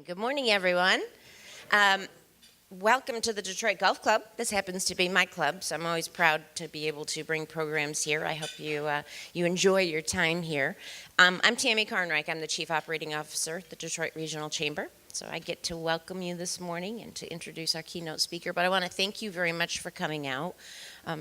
Good morning, everyone. Um, Welcome to the Detroit Golf Club. This happens to be my club, so I'm always proud to be able to bring programs here. I hope you enjoy your time here. I'm Tammy Carnreich. I'm the Chief Operating Officer at the Detroit Regional Chamber. So I get to welcome you this morning and to introduce our keynote speaker. But I want to thank you very much for coming out.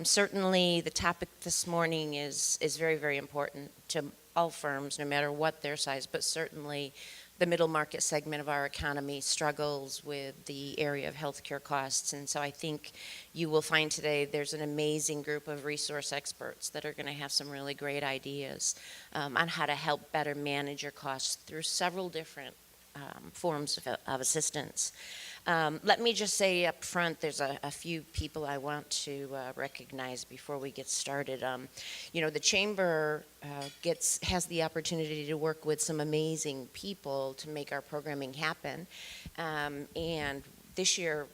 Certainly, the topic this morning is very, very important to all firms, no matter what their size, but certainly the middle market segment of our economy struggles with the area of healthcare costs. And so I think you will find today there's an amazing group of resource experts that are going to have some really great ideas on how to help better manage your costs through several different forms of assistance. Let me just say up front, there's a few people I want to recognize before we get started. The Chamber has the opportunity to work with some amazing people to make our programming happen. And this year,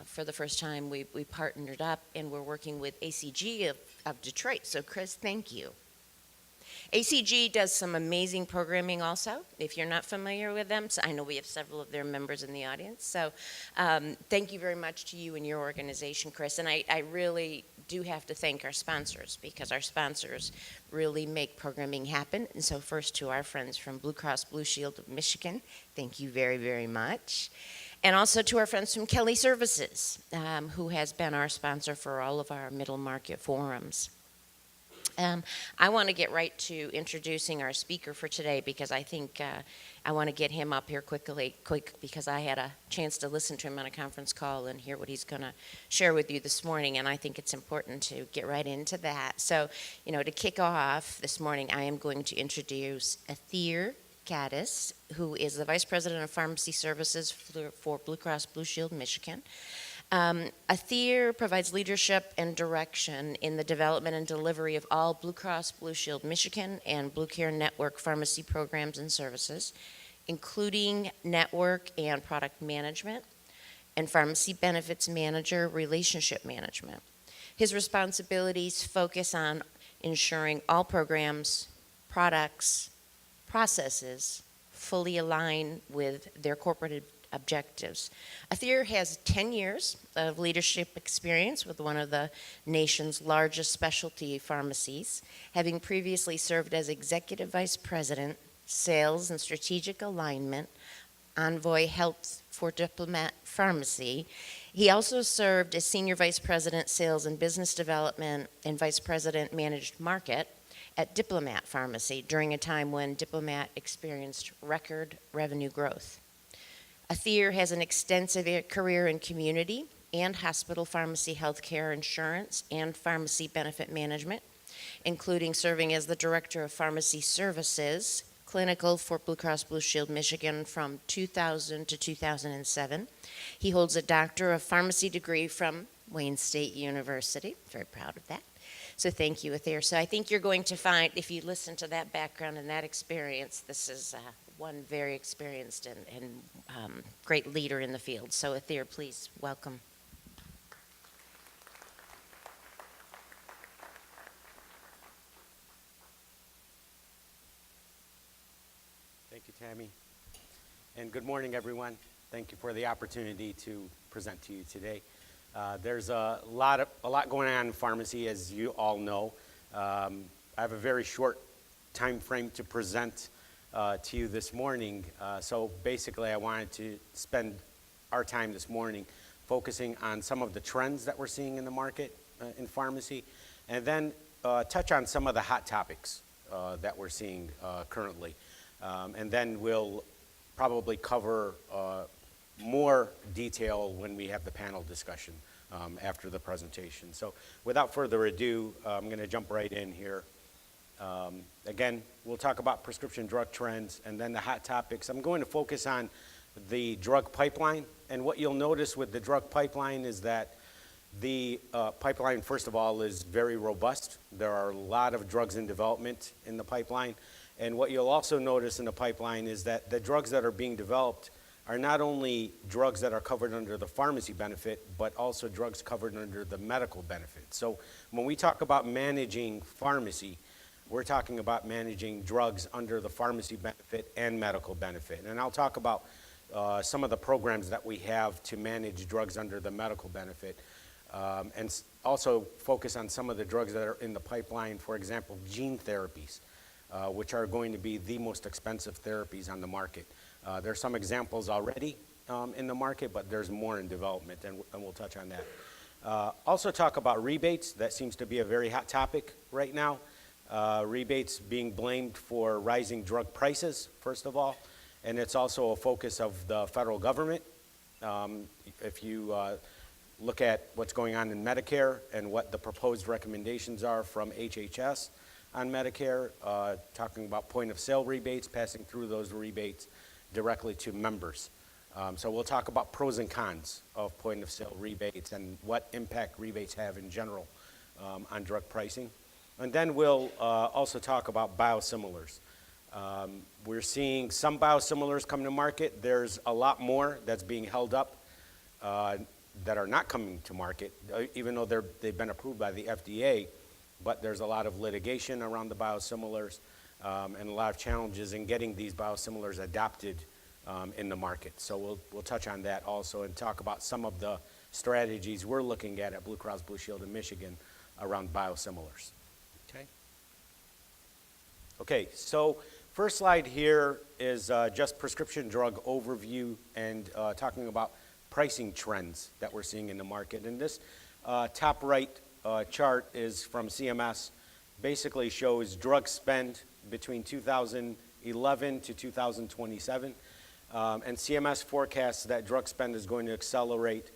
for the first time, we partnered up and we're working with ACG of Detroit. So Chris, thank you. ACG does some amazing programming also, if you're not familiar with them. So I know we have several of their members in the audience. So thank you very much to you and your organization, Chris. And I really do have to thank our sponsors, because our sponsors really make programming happen. And so first, to our friends from Blue Cross Blue Shield of Michigan, thank you very, very much. And also to our friends from Kelly Services, who has been our sponsor for all of our middle market forums. I want to get right to introducing our speaker for today, because I think I want to get him up here quick, because I had a chance to listen to him on a conference call and hear what he's going to share with you this morning, and I think it's important to get right into that. So, to kick off this morning, I am going to introduce Atheer Kaddis, who is the Vice President of Pharmacy Services for Blue Cross Blue Shield Michigan. Atheer provides leadership and direction in the development and delivery of all Blue Cross Blue Shield Michigan and Blue Care Network pharmacy programs and services, including network and product management and pharmacy benefits manager relationship management. His responsibilities focus on ensuring all programs, products, processes fully align with their corporate objectives. Atheer has 10 years of leadership experience with one of the nation's largest specialty pharmacies, having previously served as Executive Vice President, Sales and Strategic Alignment, Envoy Health for Diplomat Pharmacy. He also served as Senior Vice President, Sales and Business Development, and Vice President, Managed Market at Diplomat Pharmacy during a time when Diplomat experienced record revenue growth. Atheer has an extensive career in community and hospital pharmacy healthcare insurance and pharmacy benefit management, including serving as the Director of Pharmacy Services, Clinical for Blue Cross Blue Shield Michigan from 2000 to 2007. He holds a Doctor of Pharmacy degree from Wayne State University. Very proud of that. So thank you, Atheer. So I think you're going to find, if you listen to that background and that experience, this is one very experienced and great leader in the field. So Atheer, please welcome. Thank you, Tammy. And good morning, everyone. Thank you for the opportunity to present to you today. There's a lot going on in pharmacy, as you all know. I have a very short time frame to present to you this morning. So basically, I wanted to spend our time this morning focusing on some of the trends that we're seeing in the market in pharmacy, and then touch on some of the hot topics that we're seeing currently. And then we'll probably cover more detail when we have the panel discussion after the presentation. So without further ado, I'm going to jump right in here. Again, we'll talk about prescription drug trends and then the hot topics. I'm going to focus on the drug pipeline. And what you'll notice with the drug pipeline is that the pipeline, first of all, is very robust. There are a lot of drugs in development in the pipeline. And what you'll also notice in the pipeline is that the drugs that are being developed are not only drugs that are covered under the pharmacy benefit, but also drugs covered under the medical benefit. So when we talk about managing pharmacy, we're talking about managing drugs under the pharmacy benefit and medical benefit. And I'll talk about some of the programs that we have to manage drugs under the medical benefit, and also focus on some of the drugs that are in the pipeline, for example, gene therapies, which are going to be the most expensive therapies on the market. There are some examples already in the market, but there's more in development, and we'll touch on that. Also talk about rebates. That seems to be a very hot topic right now. Rebates being blamed for rising drug prices, first of all, and it's also a focus of the federal government. If you look at what's going on in Medicare and what the proposed recommendations are from HHS on Medicare, talking about point of sale rebates, passing through those rebates directly to members. So we'll talk about pros and cons of point of sale rebates and what impact rebates have in general on drug pricing. And then we'll also talk about biosimilars. We're seeing some biosimilars come to market. There's a lot more that's being held up that are not coming to market, even though they've been approved by the FDA, but there's a lot of litigation around the biosimilars and a lot of challenges in getting these biosimilars adopted in the market. So we'll touch on that also and talk about some of the strategies we're looking at Blue Cross Blue Shield in Michigan around biosimilars. Okay, so first slide here is just prescription drug overview and talking about pricing trends that we're seeing in the market. And this top right chart is from CMS, basically shows drug spend between 2011 to 2027. And CMS forecasts that drug spend is going to accelerate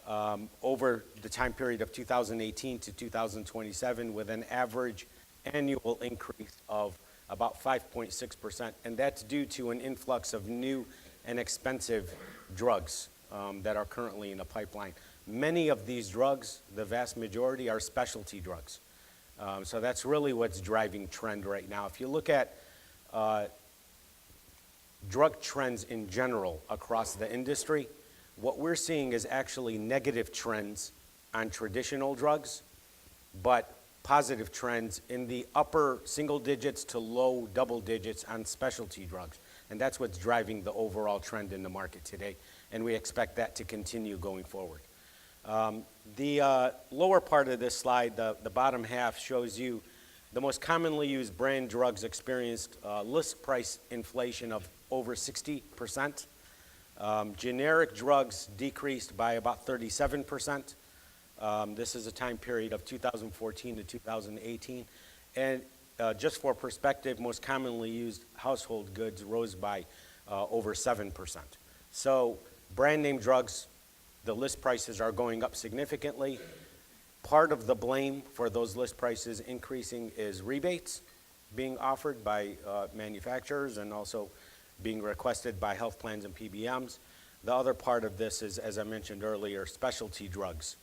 over the time period of 2018 to 2027 with an average annual increase of about 5.6%. And that's due to an influx of new and expensive drugs that are currently in the pipeline. Many of these drugs, the vast majority, are specialty drugs. So that's really what's driving trend right now. If you look at drug trends in general across the industry, what we're seeing is actually negative trends on traditional drugs, but positive trends in the upper single digits to low double digits on specialty drugs. And that's what's driving the overall trend in the market today. And we expect that to continue going forward. The lower part of this slide, the bottom half, shows you the most commonly used brand drugs experienced list price inflation of over 60%. Generic drugs decreased by about 37%. This is a time period of 2014 to 2018. And just for perspective, most commonly used household goods rose by over 7%. So brand name drugs, the list prices are going up significantly. Part of the blame for those list prices increasing is rebates being offered by manufacturers and also being requested by health plans and PBMs. The other part of this is, as I mentioned earlier, specialty drugs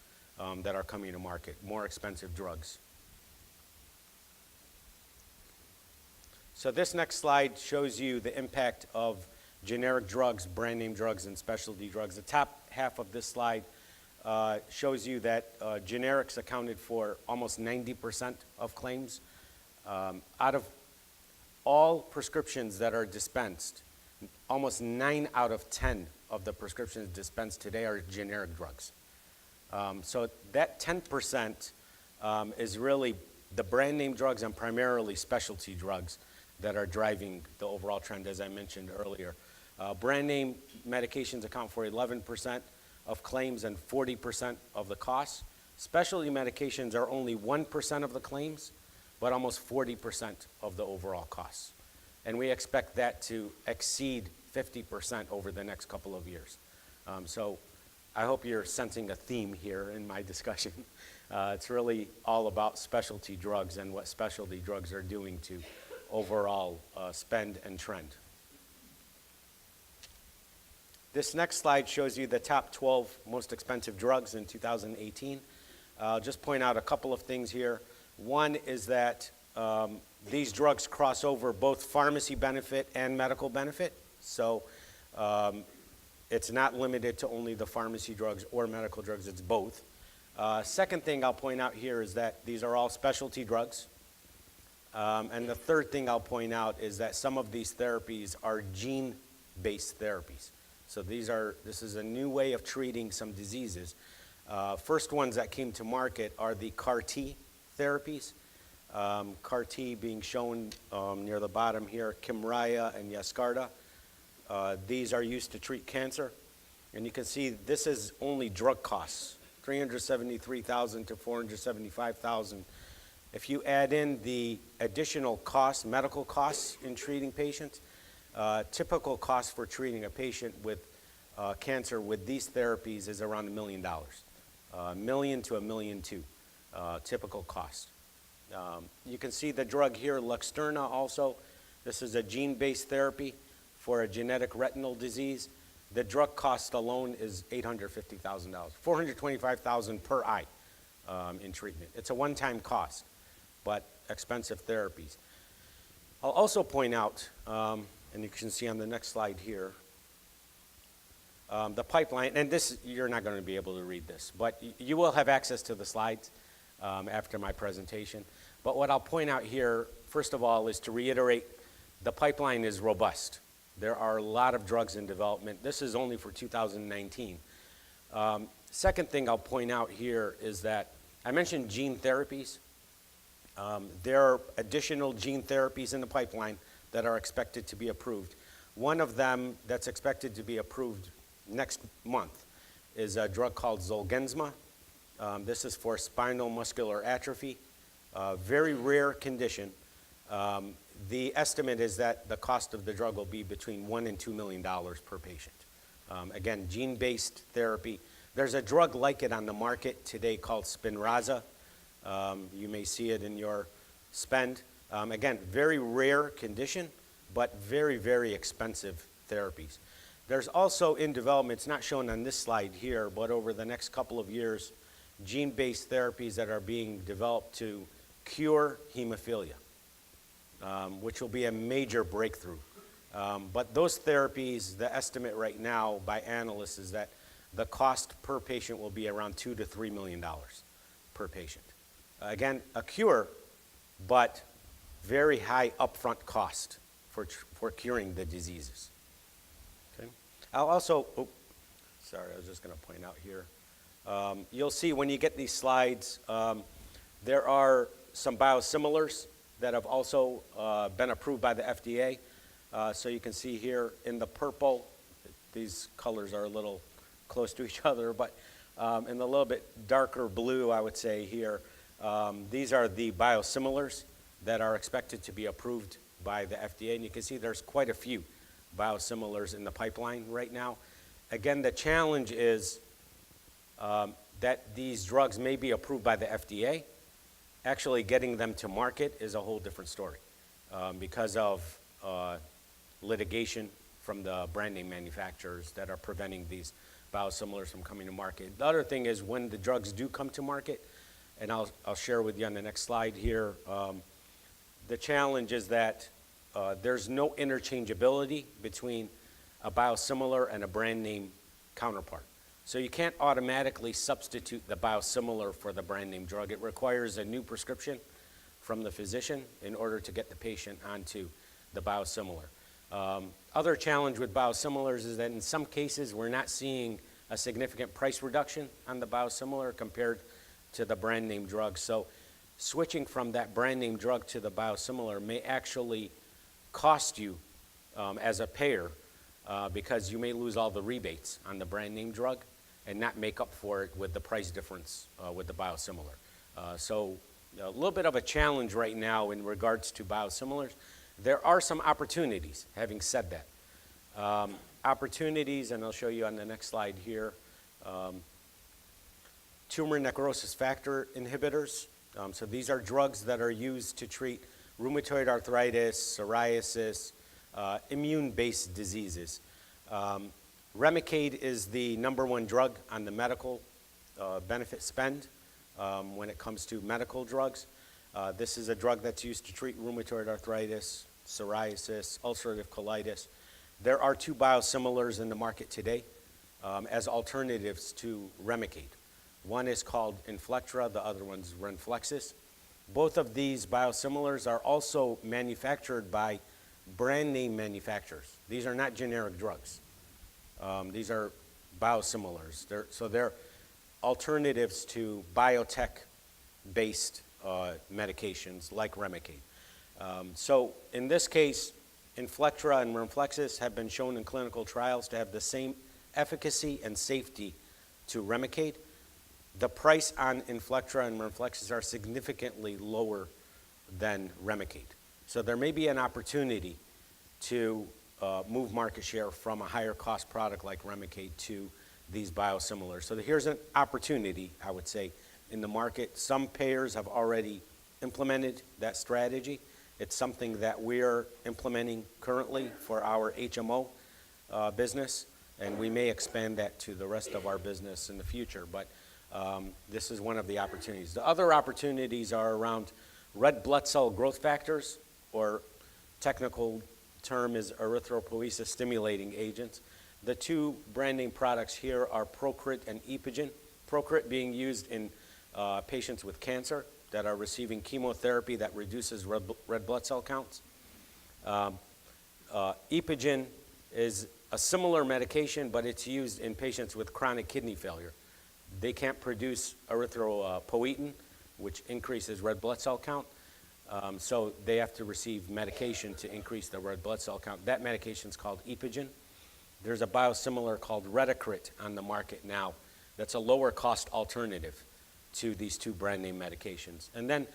that are coming to market, more expensive drugs. So this next slide shows you the impact of generic drugs, brand name drugs, and specialty drugs. The top half of this slide shows you that generics accounted for almost 90% of claims. Out of all prescriptions that are dispensed, almost 9 out of 10 of the prescriptions dispensed today are generic drugs. So that 10% is really the brand name drugs and primarily specialty drugs that are driving the overall trend, as I mentioned earlier. Brand name medications account for 11% of claims and 40% of the costs. Specialty medications are only 1% of the claims, but almost 40% of the overall costs. And we expect that to exceed 50% over the next couple of years. So I hope you're sensing a theme here in my discussion. It's really all about specialty drugs and what specialty drugs are doing to overall spend and trend. This next slide shows you the top 12 most expensive drugs in 2018. I'll just point out a couple of things here. One is that these drugs cross over both pharmacy benefit and medical benefit. So it's not limited to only the pharmacy drugs or medical drugs, it's both. Second thing I'll point out here is that these are all specialty drugs. And the third thing I'll point out is that some of these therapies are gene-based therapies. So this is a new way of treating some diseases. First ones that came to market are the CAR T therapies. CAR T being shown near the bottom here, Kymriah and Yescarta. These are used to treat cancer. And you can see this is only drug costs, $373,000 to $475,000. If you add in the additional costs, medical costs in treating patients, typical cost for treating a patient with cancer with these therapies is around $1 million. $1 million to $1.2 million, typical cost. You can see the drug here, Luxturna also. This is a gene-based therapy for a genetic retinal disease. The drug cost alone is $850,000, $425,000 per eye in treatment. It's a one-time cost, but expensive therapies. I'll also point out, and you can see on the next slide here, the pipeline, and this, you're not going to be able to read this, but you will have access to the slides after my presentation. But what I'll point out here, first of all, is to reiterate, the pipeline is robust. There are a lot of drugs in development. This is only for 2019. Second thing I'll point out here is that I mentioned gene therapies. There are additional gene therapies in the pipeline that are expected to be approved. One of them that's expected to be approved next month is a drug called Zolgensma. This is for spinal muscular atrophy, a very rare condition. The estimate is that the cost of the drug will be between $1 and $2 million per patient. Again, gene-based therapy. There's a drug like it on the market today called Spinraza. You may see it in your spend. Again, very rare condition, but very, very expensive therapies. There's also in development, it's not shown on this slide here, but over the next couple of years, gene-based therapies that are being developed to cure hemophilia, which will be a major breakthrough. But those therapies, the estimate right now by analysts is that the cost per patient will be around $2 to $3 million per patient. Again, a cure, but very high upfront cost for curing the diseases. Okay. I'll also, sorry, I was just going to point out here. You'll see when you get these slides, there are some biosimilars that have also been approved by the FDA. So you can see here in the purple, these colors are a little close to each other, but in the little bit darker blue, I would say here, these are the biosimilars that are expected to be approved by the FDA. And you can see there's quite a few biosimilars in the pipeline right now. Again, the challenge is that these drugs may be approved by the FDA. Actually getting them to market is a whole different story because of litigation from the brand name manufacturers that are preventing these biosimilars from coming to market. The other thing is when the drugs do come to market, and I'll share with you on the next slide here, the challenge is that there's no interchangeability between a biosimilar and a brand name counterpart. So you can't automatically substitute the biosimilar for the brand name drug. It requires a new prescription from the physician in order to get the patient onto the biosimilar. Other challenge with biosimilars is that in some cases we're not seeing a significant price reduction on the biosimilar compared to the brand name drug. So switching from that brand name drug to the biosimilar may actually cost you as a payer because you may lose all the rebates on the brand name drug and not make up for it with the price difference with the biosimilar. So a little bit of a challenge right now in regards to biosimilars. There are some opportunities, having said that. Opportunities, and I'll show you on the next slide here, tumor necrosis factor inhibitors. So these are drugs that are used to treat rheumatoid arthritis, psoriasis, immune-based diseases. Remicade is the #1 drug on the medical benefit spend when it comes to medical drugs. This is a drug that's used to treat rheumatoid arthritis, psoriasis, ulcerative colitis. There are 2 biosimilars in the market today as alternatives to Remicade. One is called Inflectra, the other one's Renflexis. Both of these biosimilars are also manufactured by brand name manufacturers. These are not generic drugs. These are biosimilars. They're alternatives to biotech-based medications like Remicade. So in this case, Inflectra and Renflexis have been shown in clinical trials to have the same efficacy and safety to Remicade. The price on Inflectra and Renflexis are significantly lower than Remicade. So there may be an opportunity to move market share from a higher cost product like Remicade to these biosimilars. So here's an opportunity, I would say, in the market. Some payers have already implemented that strategy. It's something that we're implementing currently for our HMO business, and we may expand that to the rest of our business in the future, but this is one of the opportunities. The other opportunities are around red blood cell growth factors, or technical term is erythropoiesis stimulating agents. The two brand name products here are Procrit and Epogen. Procrit being used in patients with cancer that are receiving chemotherapy that reduces red blood cell counts. Epogen is a similar medication, but it's used in patients with chronic kidney failure. They can't produce erythropoietin, which increases red blood cell count, so they have to receive medication to increase the red blood cell count. That medication is called Epogen. There's a biosimilar called Retacrit on the market now that's a lower cost alternative to these two brand name medications. And then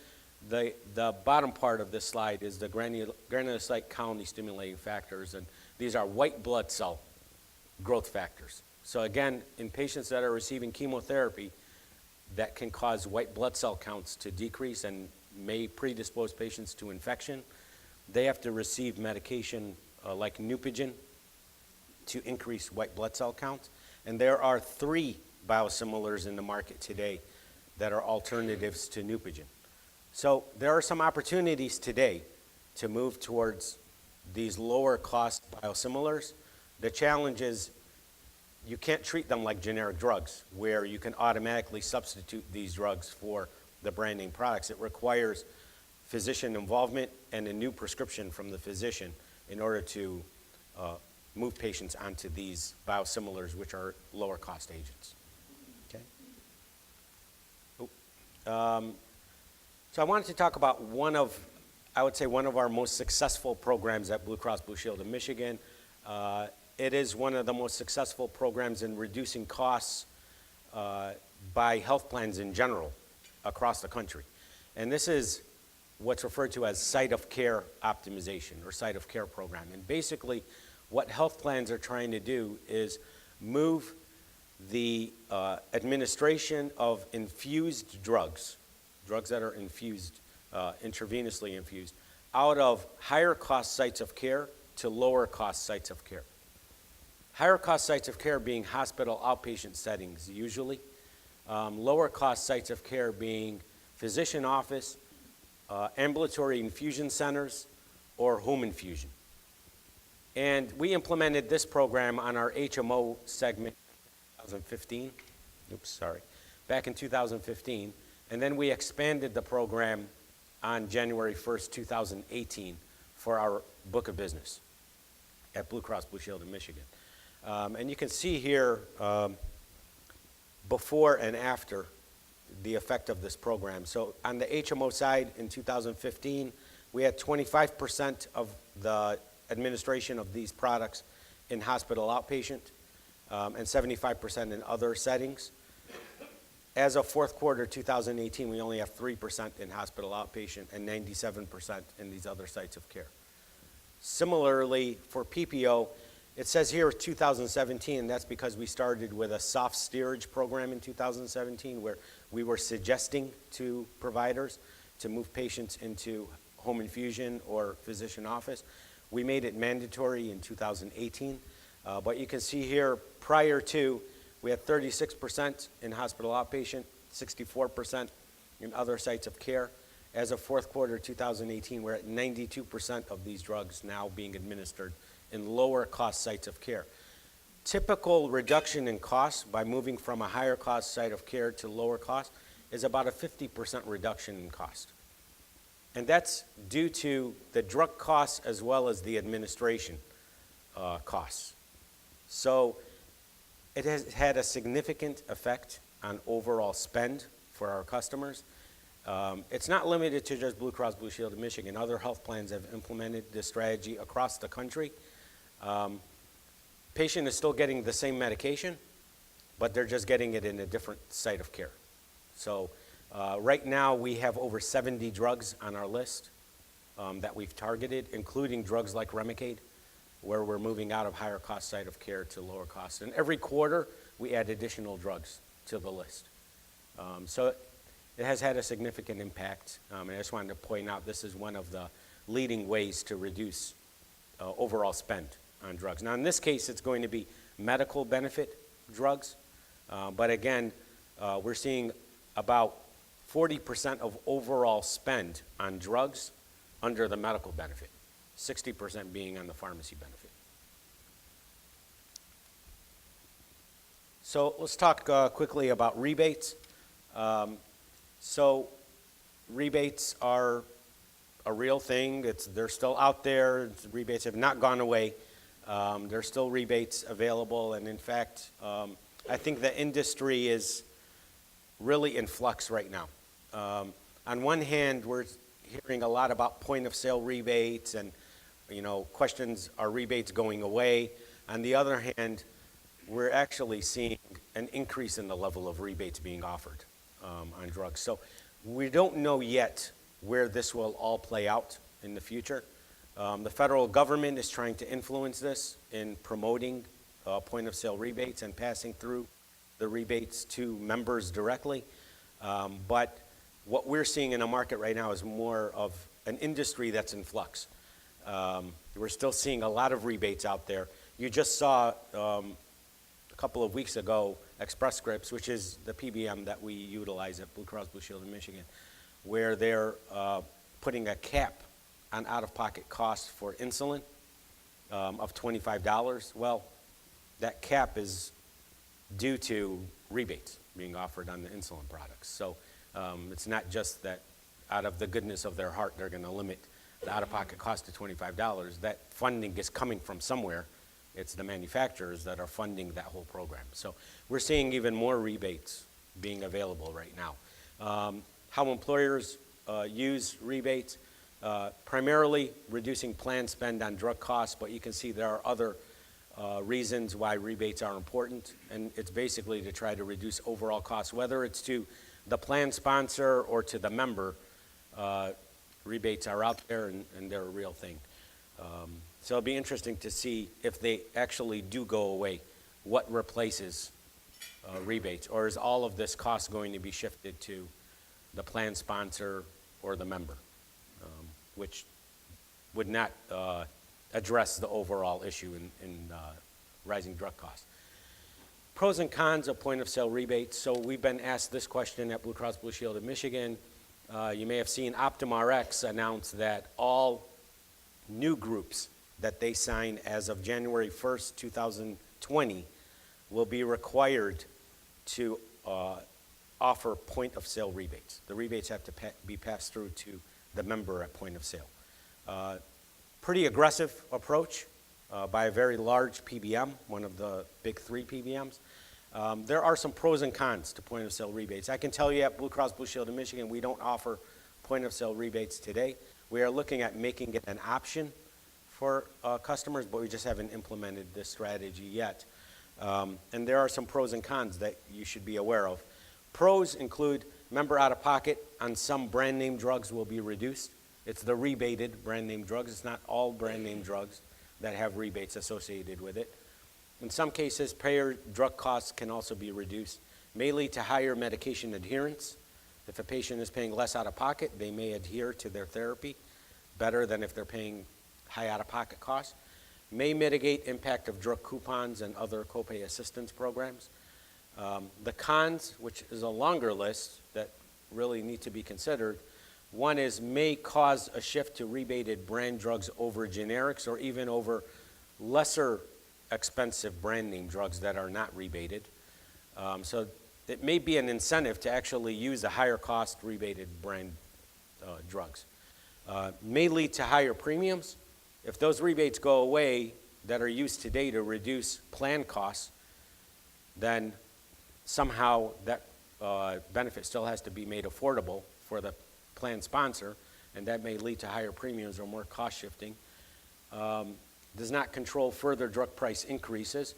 the bottom part of this slide is the granulocyte colony stimulating factors, and these are white blood cell growth factors. So again, in patients that are receiving chemotherapy, that can cause white blood cell counts to decrease and may predispose patients to infection. They have to receive medication like Neupogen to increase white blood cell counts. And there are 3 biosimilars in the market today that are alternatives to Neupogen. So there are some opportunities today to move towards these lower cost biosimilars. The challenge is you can't treat them like generic drugs where you can automatically substitute these drugs for the brand name products. It requires physician involvement and a new prescription from the physician in order to move patients onto these biosimilars, which are lower cost agents. Okay. So I wanted to talk about one of our most successful programs at Blue Cross Blue Shield of Michigan. It is one of the most successful programs in reducing costs by health plans in general across the country. And this is what's referred to as site of care optimization or site of care program. And basically what health plans are trying to do is move the administration of infused drugs that are infused, intravenously infused, out of higher cost sites of care to lower cost sites of care. Higher cost sites of care being hospital outpatient settings usually, lower cost sites of care being physician office, ambulatory infusion centers, or home infusion. And we implemented this program on our HMO segment back in 2015, and then we expanded the program on January 1st, 2018 for our book of business at Blue Cross Blue Shield of Michigan. And you can see here before and after the effect of this program. So on the HMO side in 2015, we had 25% of the administration of these products in hospital outpatient and 75% in other settings. As of fourth quarter 2018, we only have 3% in hospital outpatient and 97% in these other sites of care. Similarly, for PPO, it says here 2017, and that's because we started with a soft steerage program in 2017 where we were suggesting to providers to move patients into home infusion or physician office. We made it mandatory in 2018, but you can see here prior to, we had 36% in hospital outpatient, 64% in other sites of care. As of fourth quarter 2018, we're at 92% of these drugs now being administered in lower cost sites of care. Typical reduction in costs by moving from a higher cost site of care to lower cost is about a 50% reduction in cost. And that's due to the drug costs as well as the administration costs. So It has had a significant effect on overall spend for our customers. It's not limited to just Blue Cross Blue Shield of Michigan. Other health plans have implemented this strategy across the country. Patient is still getting the same medication, but they're just getting it in a different site of care. So right now we have over 70 drugs on our list that we've targeted, including drugs like Remicade, where we're moving out of higher cost site of care to lower cost. And every quarter we add additional drugs to the list. So it has had a significant impact. And I just wanted to point out this is one of the leading ways to reduce overall spend on drugs. Now in this case it's going to be medical benefit drugs, but again we're seeing about 40% of overall spend on drugs under the medical benefit, 60% being on the pharmacy benefit. So let's talk quickly about rebates. So rebates are a real thing. They're still out there. Rebates have not gone away. There's still rebates available, and in fact, I think the industry is really in flux right now. On one hand, we're hearing a lot about point of sale rebates and questions, are rebates going away? On the other hand, we're actually seeing an increase in the level of rebates being offered on drugs. So we don't know yet where this will all play out in the future. The federal government is trying to influence this in promoting point of sale rebates and passing through the rebates to members directly. But what we're seeing in the market right now is more of an industry that's in flux. We're still seeing a lot of rebates out there. You just saw a couple of weeks ago Express Scripts, which is the PBM that we utilize at Blue Cross Blue Shield of Michigan, where they're putting a cap on out-of-pocket costs for insulin of $25. Well, that cap is due to rebates being offered on the insulin products. So it's not just that out of the goodness of their heart they're going to limit the out-of-pocket cost to $25. That funding is coming from somewhere. It's the manufacturers that are funding that whole program. So we're seeing even more rebates being available right now. How employers use rebates, primarily reducing plan spend on drug costs, but you can see there are other reasons why rebates are important, and it's basically to try to reduce overall costs, whether it's to the plan sponsor or to the member. Rebates are out there and they're a real thing. So it'll be interesting to see if they actually do go away, what replaces rebates, or is all of this cost going to be shifted to the plan sponsor or the member, which would not address the overall issue in rising drug costs. Pros and cons of point of sale rebates. So we've been asked this question at Blue Cross Blue Shield of Michigan. You may have seen OptumRx announce that all new groups that they sign as of January 1st, 2020 will be required to offer point of sale rebates. The rebates have to be passed through to the member at point of sale. Pretty aggressive approach by a very large PBM, one of the big three PBMs. There are some pros and cons to point of sale rebates. I can tell you at Blue Cross Blue Shield of Michigan, we don't offer point of sale rebates today. We are looking at making it an option for customers, but we just haven't implemented this strategy yet. And there are some pros and cons that you should be aware of. Pros include member out-of-pocket on some brand name drugs will be reduced. It's the rebated brand name drugs. It's not all brand name drugs that have rebates associated with it. In some cases, payer drug costs can also be reduced, may lead to higher medication adherence. If a patient is paying less out-of-pocket, they may adhere to their therapy better than if they're paying high out-of-pocket costs. May mitigate impact of drug coupons and other copay assistance programs. The cons, which is a longer list that really need to be considered, one is may cause a shift to rebated brand drugs over generics or even over lesser expensive brand name drugs that are not rebated. So it may be an incentive to actually use the higher cost rebated brand drugs. May lead to higher premiums. If those rebates go away that are used today to reduce plan costs, then somehow that benefit still has to be made affordable for the plan sponsor, and that may lead to higher premiums or more cost shifting. Does not control further drug price increases.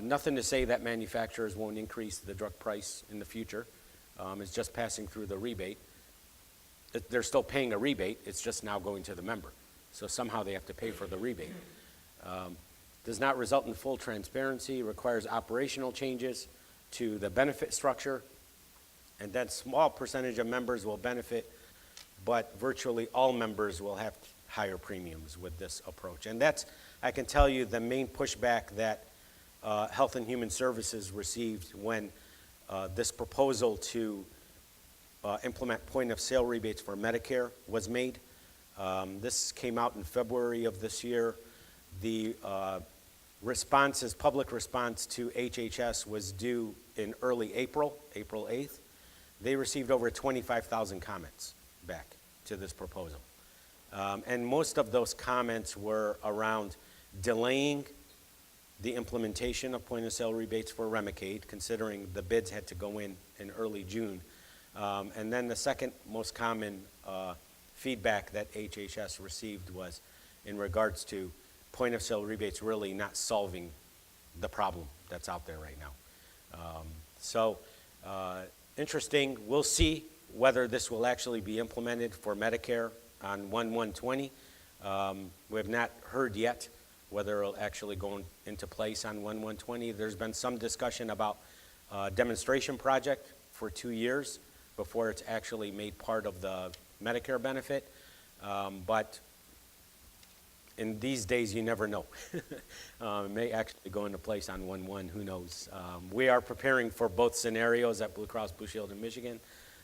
Nothing to say that manufacturers won't increase the drug price in the future. It's just passing through the rebate. They're still paying a rebate, it's just now going to the member. So somehow they have to pay for the rebate. Does not result in full transparency, requires operational changes to the benefit structure, and then small percentage of members will benefit, but virtually all members will have higher premiums with this approach. And that's, I can tell you, the main pushback that Health and Human Services received when this proposal to implement point-of-sale rebates for Medicare was made. This came out in February of this year. The public response to HHS was due in early April 8th. They received over 25,000 comments back to this proposal. And most of those comments were around delaying the implementation of point-of-sale rebates for Remicade, considering the bids had to go in early June. And then the second most common feedback that HHS received was in regards to point-of-sale rebates really not solving the problem that's out there right now. Interesting. We'll see whether this will actually be implemented for Medicare on 1/1/20. We have not heard yet whether it'll actually go into place on 1/1/20. There's been some discussion about a demonstration project for 2 years before it's actually made part of the Medicare benefit. But in these days, you never know. It may actually go into place on 1/1, who knows. We are preparing for both scenarios at Blue Cross Blue Shield in Michigan,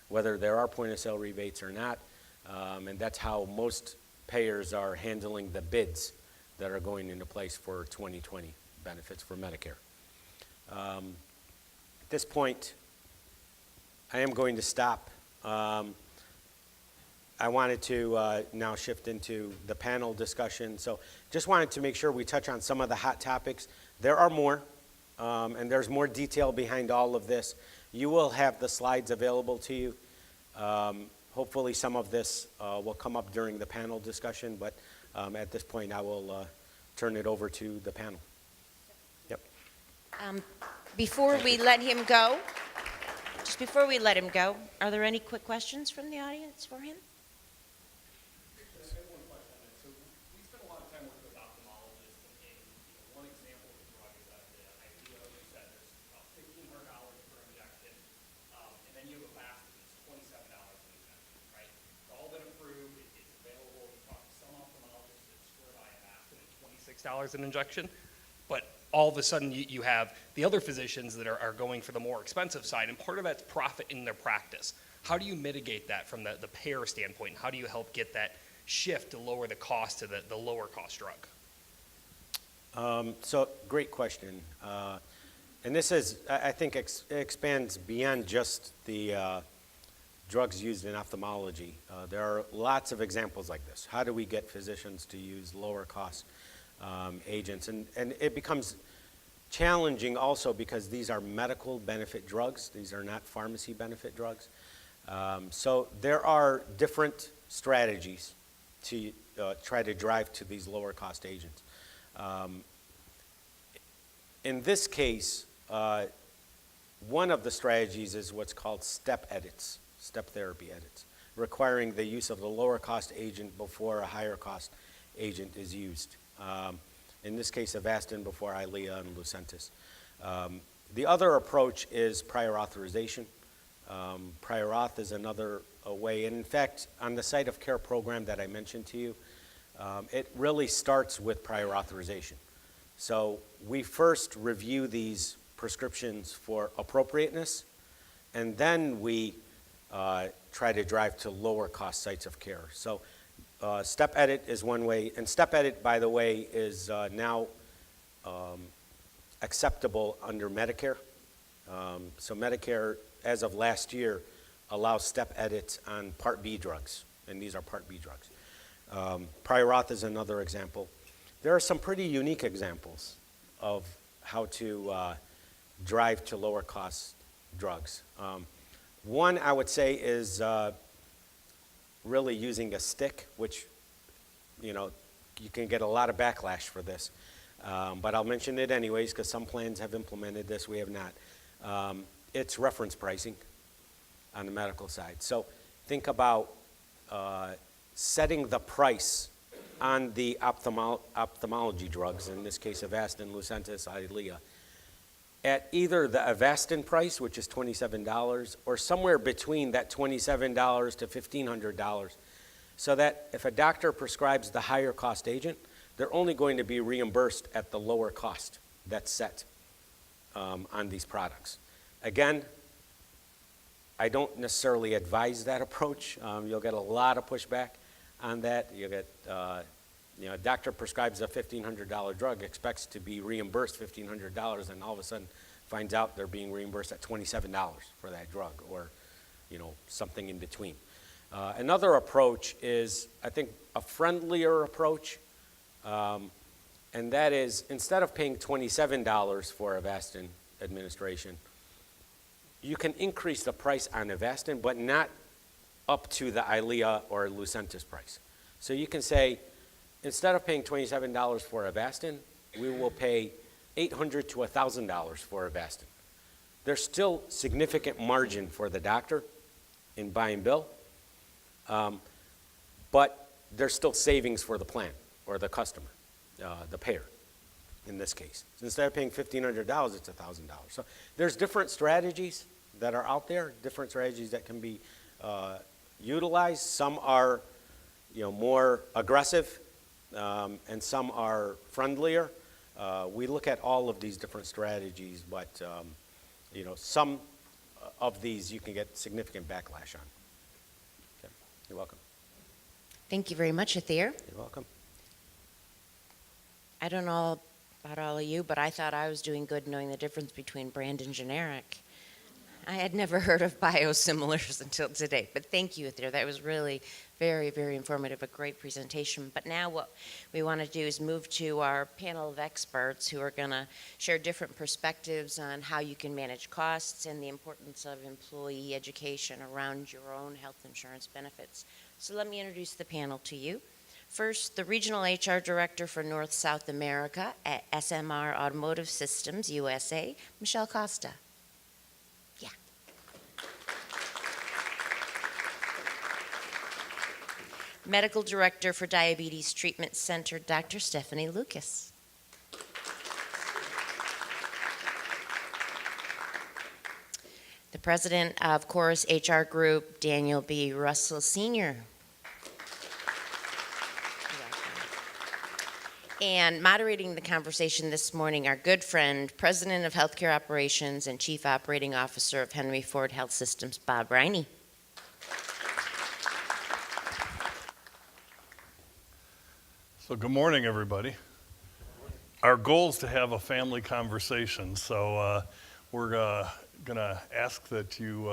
whether there are point-of-sale rebates or not. And that's how most payers are handling the bids that are going into place for 2020 benefits for Medicare. At this point, I am going to stop. I wanted to now shift into the panel discussion. So just wanted to make sure we touch on some of the hot topics. There are more, and there's more detail behind all of this. You will have the slides available to you. Hopefully some of this will come up during the panel discussion, but at this point I will turn it over to the panel. Yep. Before we let him go, are there any quick questions from the audience for him? $6 an injection, but all of a sudden you have the other physicians that are going for the more expensive side, and part of that's profit in their practice. How do you mitigate that from the payer standpoint? How do you help get that shift to lower the cost to the lower cost drug? So great question. And this is, I think, expands beyond just the drugs used in ophthalmology. There are lots of examples like this. How do we get physicians to use lower cost agents? And it becomes challenging also because these are medical benefit drugs. These are not pharmacy benefit drugs. So there are different strategies to try to drive to these lower cost agents. In this case, one of the strategies is what's called step edits, step therapy edits, requiring the use of the lower cost agent before a higher cost agent is used. In this case, Avastin before Eylea and Lucentis. The other approach is prior authorization. Prior auth is another way. And in fact, on the site of care program that I mentioned to you, it really starts with prior authorization. So we first review these prescriptions for appropriateness, and then we try to drive to lower cost sites of care. So step edit is one way, and step edit, by the way, is now acceptable under Medicare. So Medicare, as of last year, allows step edits on Part B drugs, and these are Part B drugs. Prior auth is another example. There are some pretty unique examples of how to drive to lower cost drugs. One, I would say, is really using a stick, which, you know, you can get a lot of backlash for this. But I'll mention it anyways, because some plans have implemented this, we have not. It's reference pricing on the medical side. So think about setting the price on the ophthalmology drugs, in this case Avastin, Lucentis, Eylea, at either the Avastin price, which is $27, or somewhere between that $27 to $1,500, so that if a doctor prescribes the higher cost agent, they're only going to be reimbursed at the lower cost that's set on these products. Again, I don't necessarily advise that approach. You'll get a lot of pushback on that. You'll get, a doctor prescribes a $1,500 drug, expects to be reimbursed $1,500, and all of a sudden finds out they're being reimbursed at $27 for that drug, or, something in between. Another approach is, I think, a friendlier approach, and that is, instead of paying $27 for Avastin administration, you can increase the price on Avastin, but not up to the Eylea or Lucentis price. So you can say, instead of paying $27 for Avastin, we will pay $800 to $1,000 for Avastin. There's still significant margin for the doctor in buy and bill, but there's still savings for the plan or the customer, the payer in this case. So instead of paying $1,500, it's $1,000. So there's different strategies that are out there, different strategies that can be utilized. Some are more aggressive, and some are friendlier. We look at all of these different strategies, but some of these you can get significant backlash on. Okay. You're welcome. Thank you very much, Atheer. You're welcome. I don't know about all of you, but I thought I was doing good knowing the difference between brand and generic. I had never heard of biosimilars until today, but thank you, Atheer. That was really very, very informative, a great presentation. But now what we want to do is move to our panel of experts who are going to share different perspectives on how you can manage costs and the importance of employee education around your own health insurance benefits. So let me introduce the panel to you. First, the Regional HR Director for North-South America at SMR Automotive Systems USA, Michelle Costa. Medical Director for Diabetes Treatment Center, Dr. Stephanie Lucas. The President of Chorus HR Group, Daniel B. Russell Sr. And moderating the conversation this morning, our good friend, President of Healthcare Operations and Chief Operating Officer of Henry Ford Health Systems, Bob Riney. So good morning, everybody. Our goal is to have a family conversation, so we're going to ask that you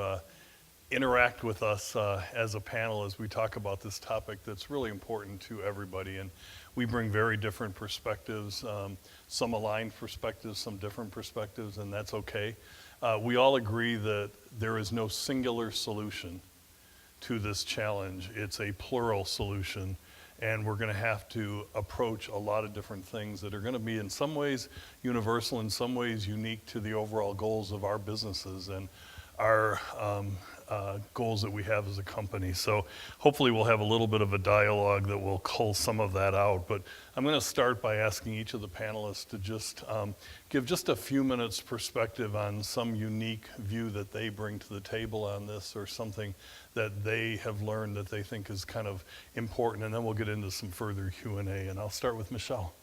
interact with us as a panel as we talk about this topic that's really important to everybody. And we bring very different perspectives, some aligned perspectives, some different perspectives, and that's okay. We all agree that there is no singular solution to this challenge. It's a plural solution. And we're going to have to approach a lot of different things that are going to be in some ways universal, in some ways unique to the overall goals of our businesses and our goals that we have as a company. So hopefully we'll have a little bit of a dialogue that will cull some of that out. But I'm going to start by asking each of the panelists to just give just a few minutes perspective on some unique view that they bring to the table on this, or something that they have learned that they think is kind of important, and then we'll get into some further Q&A. And I'll start with Michelle.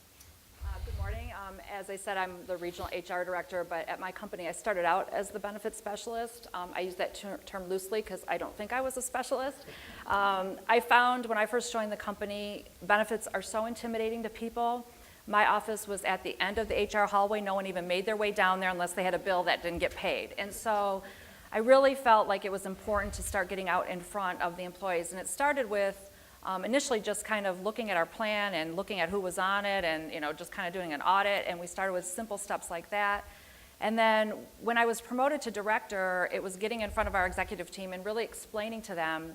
Good morning. As I said, I'm the regional HR director, but at my company I started out as the benefits specialist. I use that term loosely because I don't think I was a specialist. I found when I first joined the company, benefits are so intimidating to people. My office was at the end of the HR hallway. No one even made their way down there unless they had a bill that didn't get paid. And so I really felt like it was important to start getting out in front of the employees. And it started with initially just kind of looking at our plan and looking at who was on it, and just kind of doing an audit. And we started with simple steps like that. And then when I was promoted to director, it was getting in front of our executive team and really explaining to them,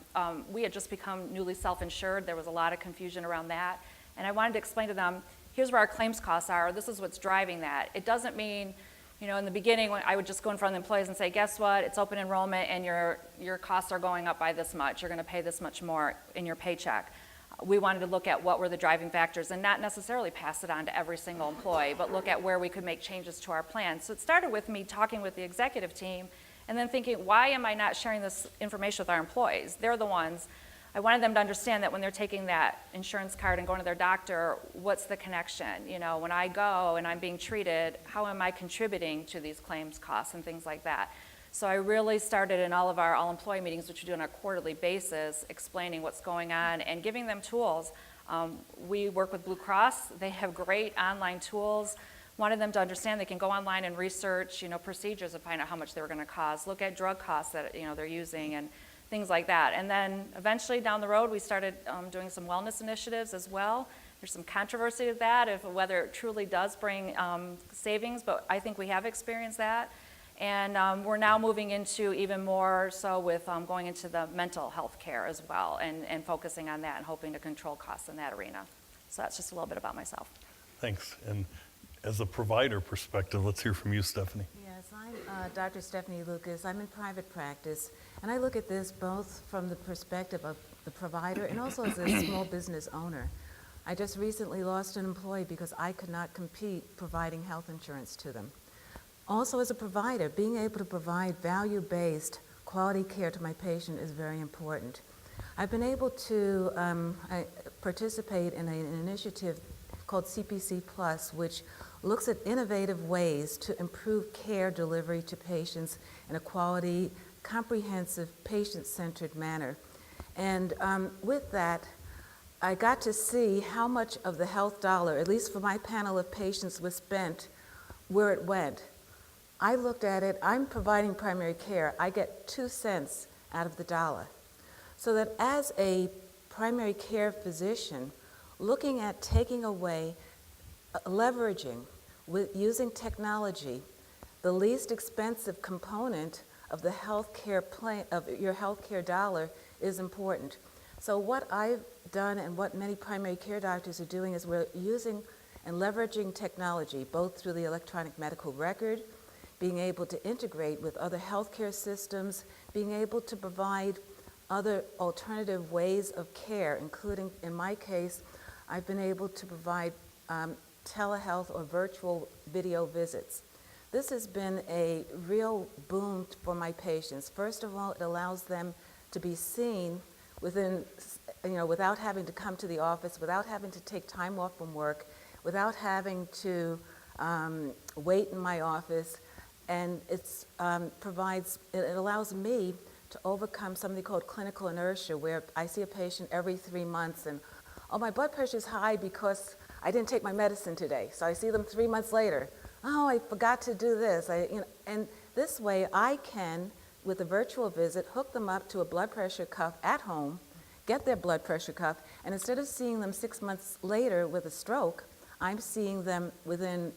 we had just become newly self-insured. There was a lot of confusion around that. And I wanted to explain to them, here's where our claims costs are. This is what's driving that. It doesn't mean, in the beginning, when I would just go in front of the employees and say, guess what? It's open enrollment and your costs are going up by this much. You're going to pay this much more in your paycheck. We wanted to look at what were the driving factors and not necessarily pass it on to every single employee, but look at where we could make changes to our plan. So it started with me talking with the executive team and then thinking, why am I not sharing this information with our employees? They're the ones. I wanted them to understand that when they're taking that insurance card and going to their doctor, what's the connection? When I go and I'm being treated, how am I contributing to these claims costs and things like that? So I really started in all of our all-employee meetings, which we do on a quarterly basis, explaining what's going on and giving them tools. We work with Blue Cross. They have great online tools. Wanted them to understand they can go online and research, procedures and find out how much they were going to cost, look at drug costs that, they're using and things like that. And then eventually down the road, we started doing some wellness initiatives as well. There's some controversy with that, of whether it truly does bring savings, but I think we have experienced that. And we're now moving into even more so with going into the mental health care as well and focusing on that and hoping to control costs in that arena. So that's just a little bit about myself. Thanks. And as a provider perspective, let's hear from you, Stephanie. Yes, I'm Dr. Stephanie Lucas. I'm in private practice, and I look at this both from the perspective of the provider and also as a small business owner. I just recently lost an employee because I could not compete providing health insurance to them. Also, as a provider, being able to provide value-based quality care to my patient is very important. I've been able to participate in an initiative called CPC Plus, which looks at innovative ways to improve care delivery to patients in a quality, comprehensive, patient-centered manner. And with that, I got to see how much of the health dollar, at least for my panel of patients, was spent, where it went. I looked at it, I'm providing primary care, I get 2 cents out of the dollar. So that as a primary care physician, looking at taking away, leveraging, with using technology, the least expensive component of the healthcare plan, of your healthcare dollar is important. So what I've done and what many primary care doctors are doing is we're using and leveraging technology, both through the electronic medical record, being able to integrate with other healthcare systems, being able to provide other alternative ways of care, including, in my case, I've been able to provide telehealth or virtual video visits. This has been a real boon for my patients. First of all, it allows them to be seen within, without having to come to the office, without having to take time off from work, without having to wait in my office. And it allows me to overcome something called clinical inertia, where I see a patient every 3 months and, oh, my blood pressure is high because I didn't take my medicine today. So I see them 3 months later. Oh, I forgot to do this. And this way I can, with a virtual visit, hook them up to a blood pressure cuff at home, get their blood pressure cuff, and instead of seeing them 6 months later with a stroke, I'm seeing them within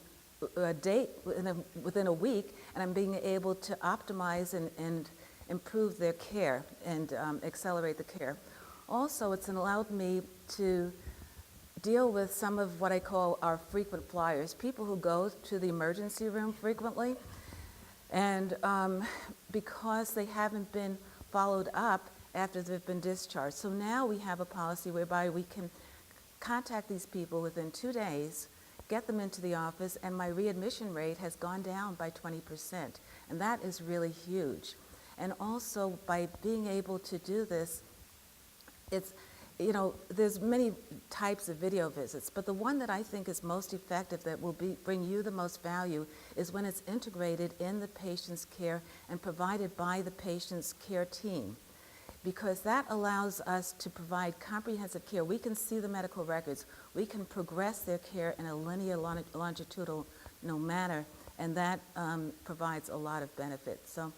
a week, and I'm being able to optimize and improve their care and accelerate the care. Also, it's allowed me to deal with some of what I call our frequent flyers, people who go to the emergency room frequently, and because they haven't been followed up after they've been discharged. So now we have a policy whereby we can contact these people within 2 days, get them into the office, and my readmission rate has gone down by 20%. And that is really huge. And also, by being able to do this, it's, there's many types of video visits, but the one that I think is most effective, that will bring you the most value, is when it's integrated in the patient's care and provided by the patient's care team, because that allows us to provide comprehensive care. We can see the medical records. We can progress their care in a linear, longitudinal manner, and that provides a lot of benefits. So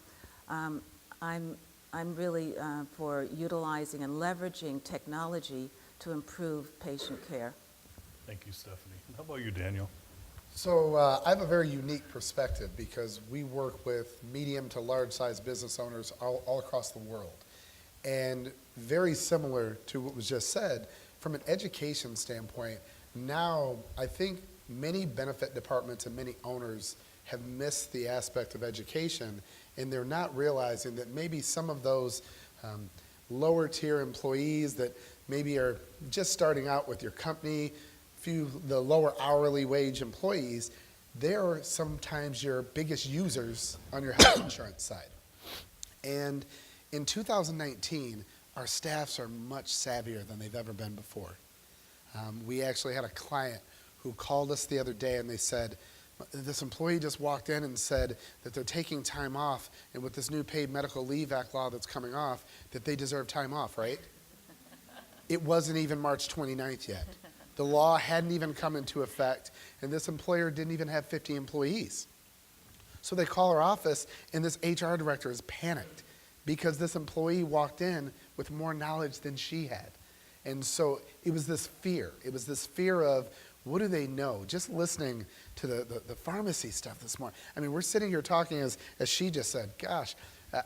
I'm really for utilizing and leveraging technology to improve patient care. Thank you, Stephanie. How about you, Daniel? So I have a very unique perspective because we work with medium to large size business owners all across the world. And very similar to what was just said, from an education standpoint, now I think many benefit departments and many owners have missed the aspect of education, and they're not realizing that maybe some of those lower tier employees that maybe are just starting out with your company, the lower hourly wage employees, they're sometimes your biggest users on your health insurance side. And in 2019, our staffs are much savvier than they've ever been before. We actually had a client who called us the other day and they said, this employee just walked in and said that they're taking time off, and with this new Paid Medical Leave Act law that's coming off, that they deserve time off, right? It wasn't even March 29th yet. The law hadn't even come into effect, and this employer didn't even have 50 employees. So they call our office, and this HR director is panicked because this employee walked in with more knowledge than she had. And so it was this fear. It was this fear of, what do they know? Just listening to the pharmacy stuff this morning. I mean, we're sitting here talking as she just said, gosh,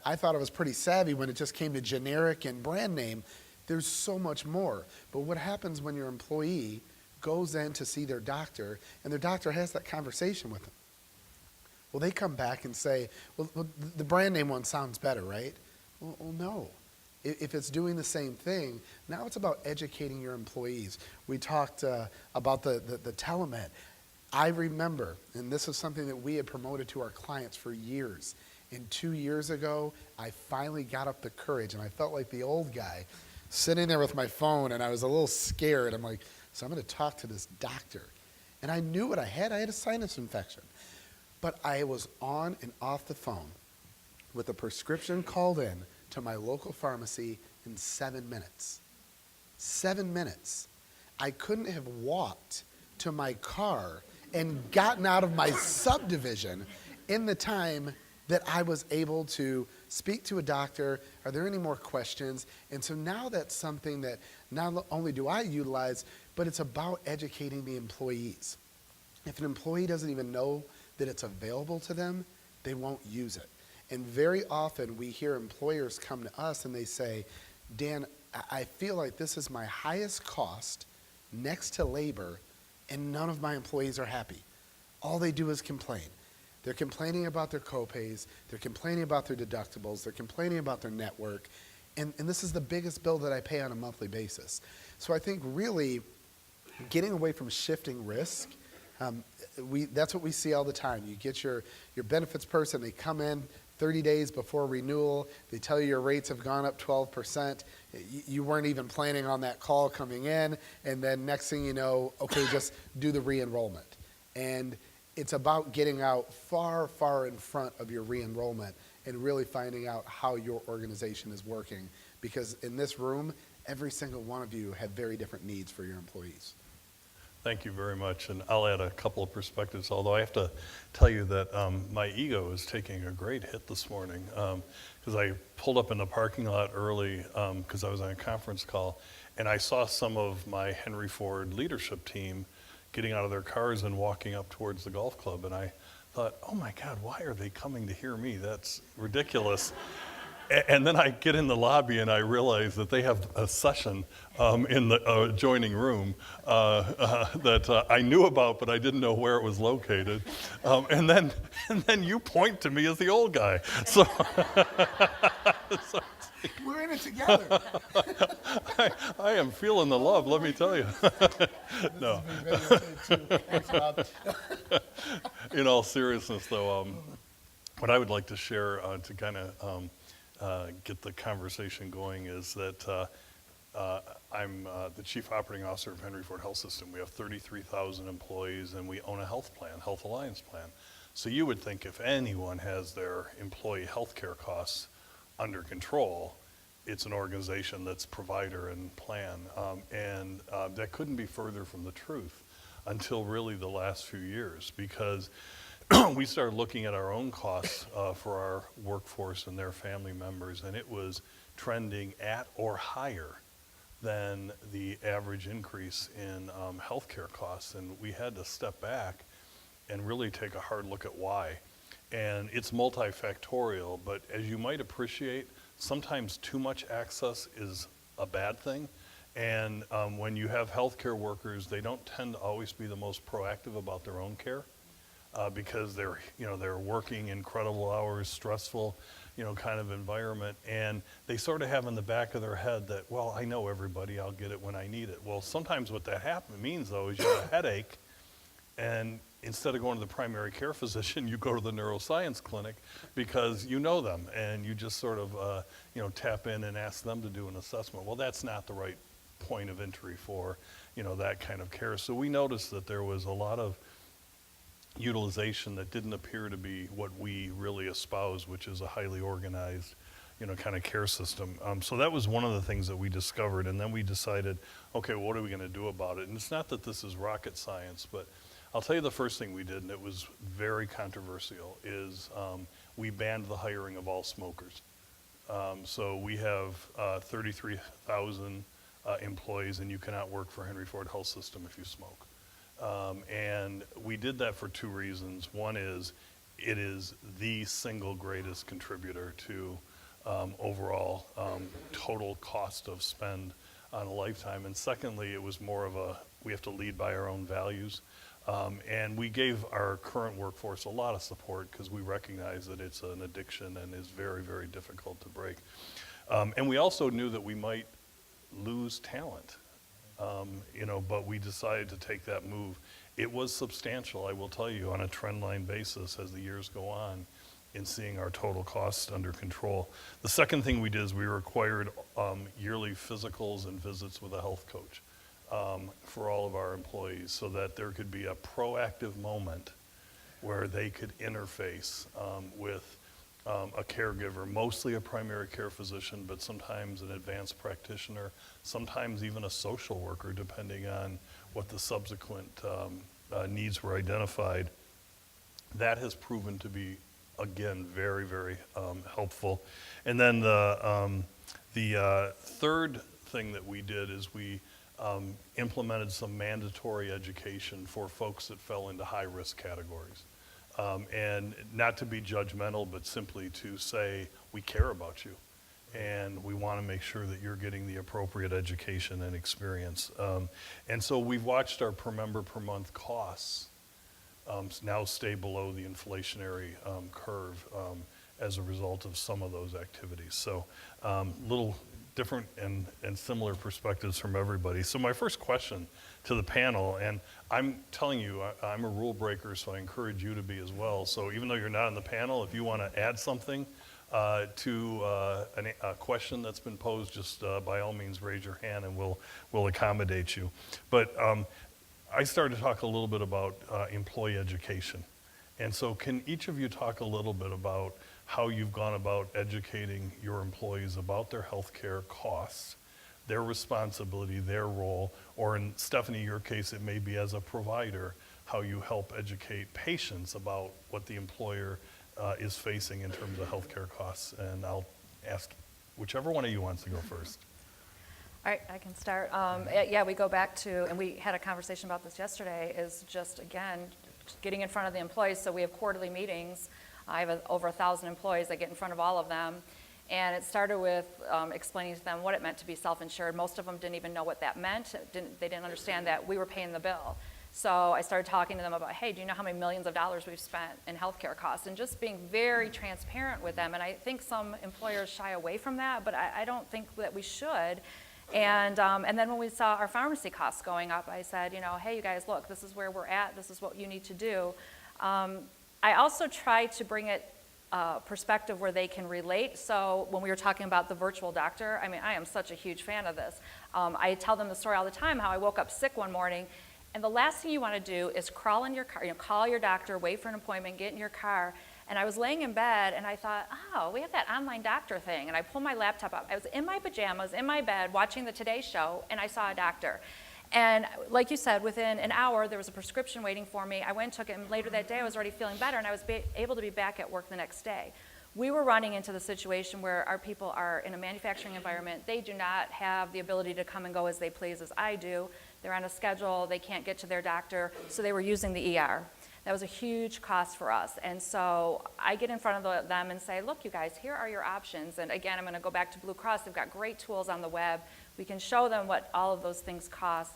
I thought I was pretty savvy when it just came to generic and brand name. There's so much more. But what happens when your employee goes in to see their doctor and their doctor has that conversation with them? Well, they come back and say, well the brand name one sounds better, right? Well, no. If it's doing the same thing, now it's about educating your employees. We talked about the telemed. I remember, and this is something that we had promoted to our clients for years, and 2 years ago, I finally got up the courage, and I felt like the old guy sitting there with my phone, and I was a little scared. I'm like, so I'm going to talk to this doctor. And I knew what I had. I had a sinus infection. But I was on and off the phone with a prescription called in to my local pharmacy in 7 minutes. 7 minutes. I couldn't have walked to my car and gotten out of my subdivision in the time that I was able to speak to a doctor. Are there any more questions? And so now that's something that not only do I utilize, but it's about educating the employees. If an employee doesn't even know that it's available to them, they won't use it. And very often we hear employers come to us and they say, Dan, I feel like this is my highest cost next to labor, and none of my employees are happy. All they do is complain. They're complaining about their copays, they're complaining about their deductibles, they're complaining about their network, and this is the biggest bill that I pay on a monthly basis. So I think really getting away from shifting risk, that's what we see all the time. You get your benefits person, they come in 30 days before renewal, they tell you your rates have gone up 12%. You weren't even planning on that call coming in, and then next thing you know, okay, just do the re-enrollment. And it's about getting out far, far in front of your re-enrollment and really finding out how your organization is working. Because in this room, every single one of you have very different needs for your employees. Thank you very much, and I'll add a couple of perspectives, although I have to tell you that my ego is taking a great hit this morning because I pulled up in the parking lot early because I was on a conference call, and I saw some of my Henry Ford leadership team getting out of their cars and walking up towards the golf club, and I thought, oh my God, why are they coming to hear me? That's ridiculous. And then I get in the lobby and I realize that they have a session in the adjoining room that I knew about, but I didn't know where it was located. And then you point to me as the old guy. So, We're in it together. I am feeling the love, let me tell you. No. Thanks, Rob. In all seriousness, though, what I would like to share to kind of get the conversation going is that I'm the Chief Operating Officer of Henry Ford Health System. We have 33,000 employees, and we own a health plan, Health Alliance plan. So you would think if anyone has their employee health care costs under control, it's an organization that's provider and plan. And that couldn't be further from the truth until really the last few years, because we started looking at our own costs for our workforce and their family members, and it was trending at or higher than the average increase in healthcare costs. And we had to step back and really take a hard look at why. And it's multifactorial, but as you might appreciate, sometimes too much access is a bad thing. And when you have healthcare workers, they don't tend to always be the most proactive about their own care because they're working incredible hours, stressful, kind of environment, and they sort of have in the back of their head that, well, I know everybody, I'll get it when I need it. Well, sometimes what that means though is you have a headache, and instead of going to the primary care physician, you go to the neuroscience clinic because you know them, and you just sort of tap in and ask them to do an assessment. Well, that's not the right point of entry for that kind of care. So we noticed that there was a lot of utilization that didn't appear to be what we really espouse, which is a highly organized kind of care system. So that was one of the things that we discovered, and then we decided, okay, what are we going to do about it? And it's not that this is rocket science, but I'll tell you the first thing we did, and it was very controversial, is we banned the hiring of all smokers. So we have 33,000 employees, and you cannot work for Henry Ford Health System if you smoke. And we did that for two reasons. One is it is the single greatest contributor to overall total cost of spend on a lifetime. And secondly, it was more of we have to lead by our own values. And we gave our current workforce a lot of support because we recognize that it's an addiction and is very, very difficult to break. And we also knew that we might lose talent. But we decided to take that move. It was substantial, I will tell you, on a trend line basis as the years go on in seeing our total costs under control. The second thing we did is we required yearly physicals and visits with a health coach for all of our employees so that there could be a proactive moment where they could interface with a caregiver, mostly a primary care physician, but sometimes an advanced practitioner, sometimes even a social worker, depending on what the subsequent needs were identified. That has proven to be, again, very, very helpful. And then the third thing that we did is we implemented some mandatory education for folks that fell into high-risk categories. And not to be judgmental, but simply to say, we care about you, and we want to make sure that you're getting the appropriate education and experience. And so we've watched our per member per month costs now stay below the inflationary curve as a result of some of those activities. So little different and similar perspectives from everybody. So my first question to the panel, and I'm telling you, I'm a rule breaker, so I encourage you to be as well. So even though you're not on the panel, if you want to add something to a question that's been posed, just by all means raise your hand and we'll accommodate you. But I started to talk a little bit about employee education. And so can each of you talk a little bit about how you've gone about educating your employees about their healthcare costs, their responsibility, their role, or in Stephanie, your case, it may be as a provider, how you help educate patients about what the employer is facing in terms of healthcare costs. And I'll ask whichever one of you wants to go first. All right, I can start. Yeah, we go back to, and we had a conversation about this yesterday, is just, again, getting in front of the employees. So we have quarterly meetings. I have over 1,000 employees. I get in front of all of them. And it started with explaining to them what it meant to be self-insured. Most of them didn't even know what that meant. They didn't understand that we were paying the bill. So I started talking to them about, hey, do you know how many millions of dollars we've spent in healthcare costs? And just being very transparent with them. And I think some employers shy away from that, but I don't think that we should. And then when we saw our pharmacy costs going up, I said, hey, you guys, look, this is where we're at. This is what you need to do. I also try to bring it perspective where they can relate. So when we were talking about the virtual doctor, I am such a huge fan of this. I tell them the story all the time, how I woke up sick one morning, and the last thing you want to do is crawl in your car, call your doctor, wait for an appointment, get in your car. And I was laying in bed, and I thought, oh, we have that online doctor thing. And I pulled my laptop up. I was in my pajamas, in my bed, watching the Today Show, and I saw a doctor. And like you said, within an hour, there was a prescription waiting for me. I went and took it, and later that day, I was already feeling better, and I was able to be back at work the next day. We were running into the situation where our people are in a manufacturing environment. They do not have the ability to come and go as they please as I do. They're on a schedule. They can't get to their doctor, so they were using the ER. That was a huge cost for us. And so I get in front of them and say, look, you guys, here are your options. And again, I'm going to go back to Blue Cross. They've got great tools on the web. We can show them what all of those things cost.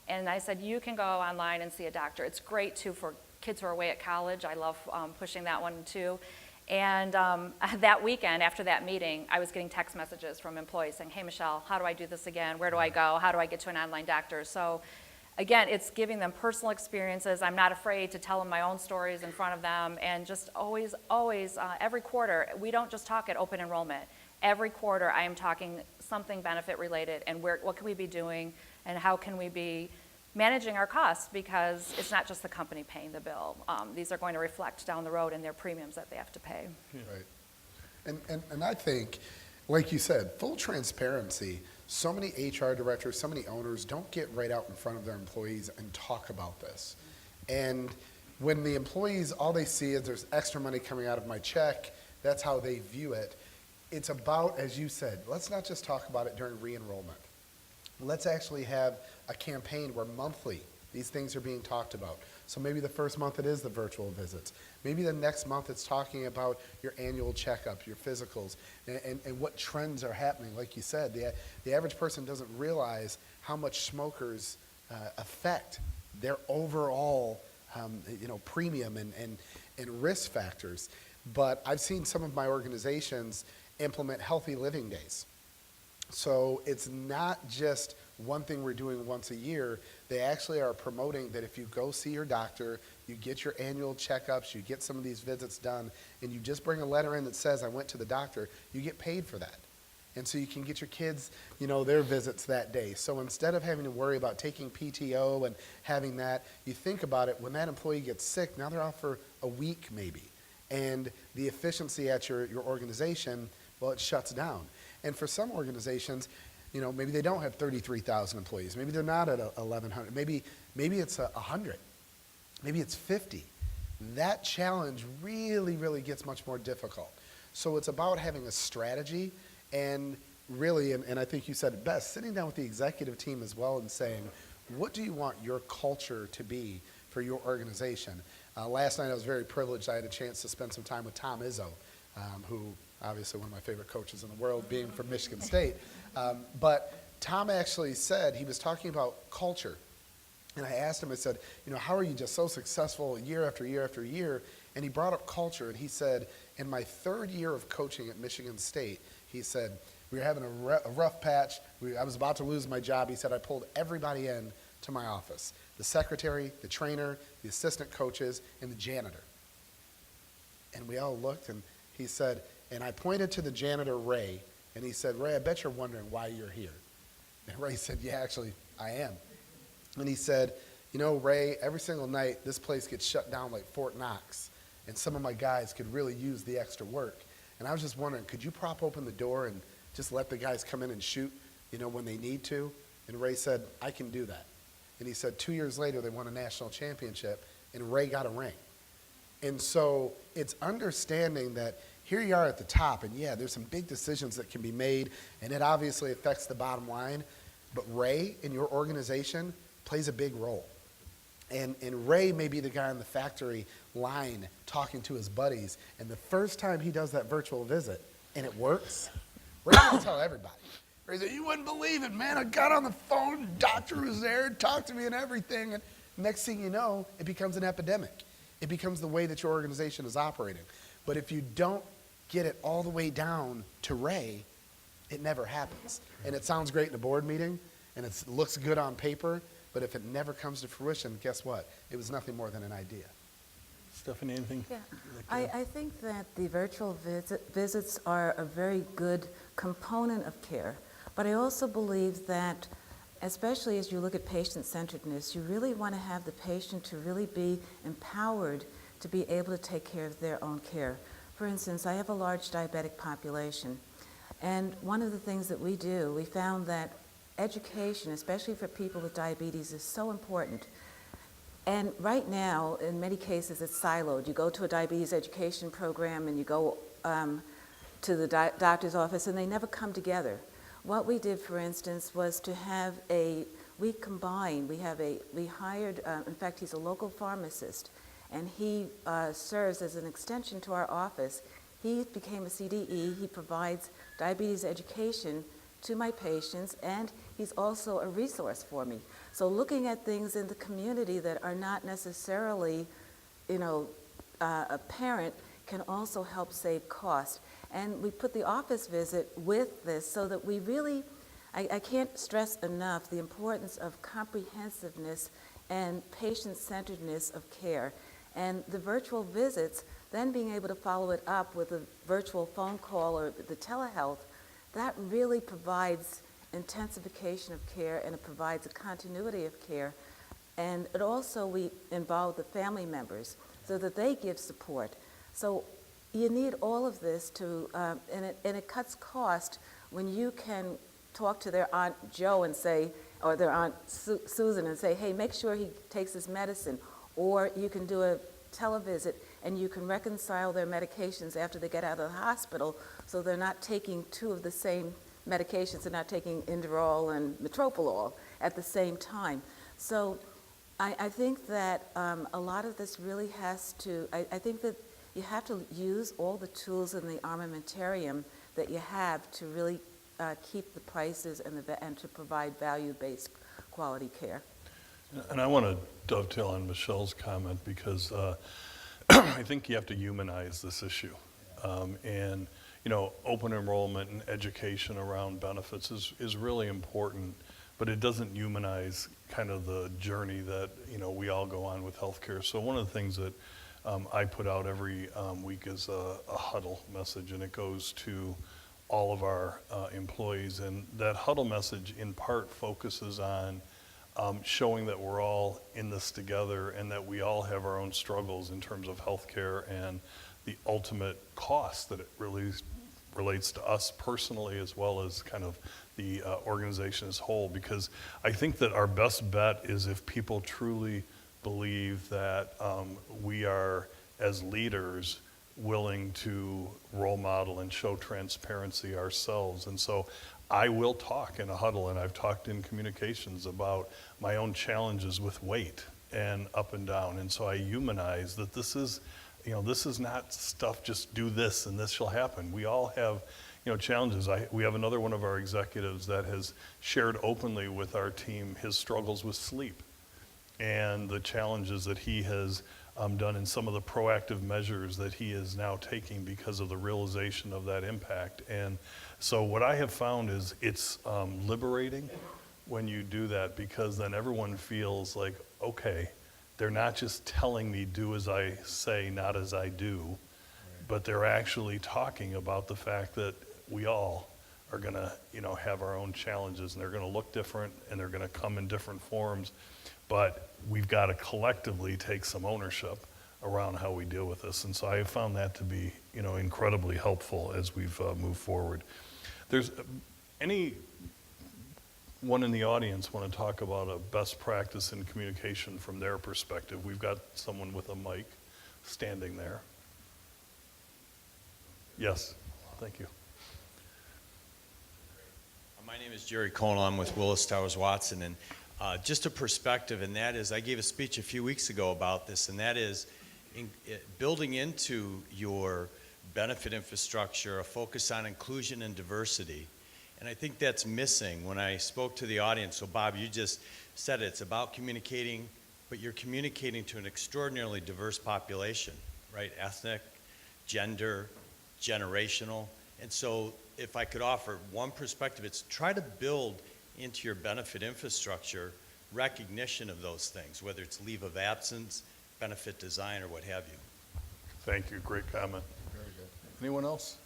And I said, you can go online and see a doctor. It's great, too, for kids who are away at college. I love pushing that one, too. And that weekend, after that meeting, I was getting text messages from employees saying, hey, Michelle, how do I do this again? Where do I go? How do I get to an online doctor? So again, it's giving them personal experiences. I'm not afraid to tell them my own stories in front of them. And just always, every quarter, we don't just talk at open enrollment. Every quarter, I am talking something benefit related and what can we be doing and how can we be managing our costs, because it's not just the company paying the bill. These are going to reflect down the road in their premiums that they have to pay. Right. And I think, like you said, full transparency, so many HR directors, so many owners don't get right out in front of their employees and talk about this. And when the employees, all they see is there's extra money coming out of my check, that's how they view it. It's about, as you said, let's not just talk about it during re-enrollment. Let's actually have a campaign where monthly these things are being talked about. So maybe the first month it is the virtual visits. Maybe the next month it's talking about your annual checkup, your physicals, and what trends are happening. Like you said, the average person doesn't realize how much smokers affect their overall premium and risk factors. But I've seen some of my organizations implement healthy living days. So it's not just one thing we're doing once a year. They actually are promoting that if you go see your doctor, you get your annual checkups, you get some of these visits done, and you just bring a letter in that says, I went to the doctor, you get paid for that. And so you can get your kids, their visits that day. So instead of having to worry about taking PTO and having that, you think about it, when that employee gets sick, now they're off for a week maybe. And the efficiency at your organization, well, it shuts down. And for some organizations, maybe they don't have 33,000 employees. Maybe they're not at 1,100. Maybe it's 100. Maybe it's 50. That challenge really, really gets much more difficult. So it's about having a strategy and really, and I think you said it best, sitting down with the executive team as well and saying, what do you want your culture to be for your organization? Last night I was very privileged. I had a chance to spend some time with Tom Izzo, who obviously one of my favorite coaches in the world, being from Michigan State. But Tom actually said, he was talking about culture. And I asked him, I said, how are you just so successful year after year after year? And he brought up culture, and he said, in my third year of coaching at Michigan State, he said, we were having a rough patch. I was about to lose my job. He said, I pulled everybody in to my office, the secretary, the trainer, the assistant coaches, and the janitor. And we all looked, and he said, and I pointed to the janitor, Ray, and he said, Ray, I bet you're wondering why you're here. And Ray said, yeah, actually, I am. And he said, Ray, every single night, this place gets shut down like Fort Knox, and some of my guys could really use the extra work. And I was just wondering, could you prop open the door and just let the guys come in and shoot, when they need to? And Ray said, I can do that. And he said 2 years later, they won a national championship, and Ray got a ring. And so it's understanding that here you are at the top, and yeah, there's some big decisions that can be made, and it obviously affects the bottom line, but Ray in your organization plays a big role. And Ray may be the guy on the factory line talking to his buddies, and the first time he does that virtual visit, and it works, Ray's going to tell everybody. Ray said, you wouldn't believe it, man, I got on the phone, doctor was there, talked to me and everything, and next thing you know, it becomes an epidemic. It becomes the way that your organization is operating. But if you don't get it all the way down to Ray, it never happens. And it sounds great in a board meeting, and it looks good on paper, but if it never comes to fruition, guess what? It was nothing more than an idea. Stephanie, anything? Yeah, I think that the virtual visits are a very good component of care, but I also believe that, especially as you look at patient-centeredness, you really want to have the patient to really be empowered to be able to take care of their own care. For instance, I have a large diabetic population, and one of the things that we do, we found that education, especially for people with diabetes, is so important. And right now, in many cases, it's siloed. You go to a diabetes education program and you go to the doctor's office, and they never come together. What we did, for instance, was to have we hired, in fact, he's a local pharmacist, and he serves as an extension to our office. He became a CDE. He provides diabetes education to my patients, and he's also a resource for me. So looking at things in the community that are not necessarily, apparent can also help save cost. And we put the office visit with this so that we really, I can't stress enough the importance of comprehensiveness and patient-centeredness of care. And the virtual visits, then being able to follow it up with a virtual phone call or the telehealth, that really provides intensification of care, and it provides a continuity of care. And it also, we involve the family members so that they give support. So you need all of this to, and it cuts cost when you can talk to their Aunt Joe and say, or their Aunt Susan and say, hey, make sure he takes his medicine. Or you can do a televisit and you can reconcile their medications after they get out of the hospital, so they're not taking two of the same medications. They're not taking Inderal and Metoprolol at the same time. So I think that a lot of this really has to, I think that you have to use all the tools in the armamentarium that you have to really keep the prices and to provide value-based quality care. And I want to dovetail on Michelle's comment because I think you have to humanize this issue. And, open enrollment and education around benefits is really important, but it doesn't humanize kind of the journey that, we all go on with healthcare. So one of the things that I put out every week is a huddle message, and it goes to all of our employees. And that huddle message in part focuses on showing that we're all in this together and that we all have our own struggles in terms of healthcare and the ultimate cost that it really relates to us personally as well as kind of the organization as a whole. Because I think that our best bet is if people truly believe that we are, as leaders, willing to role model and show transparency ourselves. And so I will talk in a huddle, and I've talked in communications about my own challenges with weight and up and down. And so I humanize that this is, this is not stuff, just do this and this shall happen. We all have, challenges. We have another one of our executives that has shared openly with our team his struggles with sleep and the challenges that he has done in some of the proactive measures that he is now taking because of the realization of that impact. And so what I have found is it's liberating when you do that, because then everyone feels like, okay, they're not just telling me do as I say, not as I do, but they're actually talking about the fact that we all are gonna, have our own challenges, and they're gonna look different and they're gonna come in different forms. But we've got to collectively take some ownership around how we deal with this. And so I have found that to be, incredibly helpful as we've moved forward. There's anyone in the audience want to talk about a best practice in communication from their perspective? We've got someone with a mic standing there. Yes, thank you. My name is Jerry Cohen. I'm with Willis Towers Watson, and just a perspective, and that is, I gave a speech a few weeks ago about this, and that is building into your benefit infrastructure a focus on inclusion and diversity. And I think that's missing when I spoke to the audience. So Bob, you just said it's about communicating, but you're communicating to an extraordinarily diverse population, right? Ethnic, gender, generational. And so if I could offer one perspective, it's try to build into your benefit infrastructure recognition of those things, whether it's leave of absence, benefit design, or what have you. Thank you, great comment. Very good. Anyone else?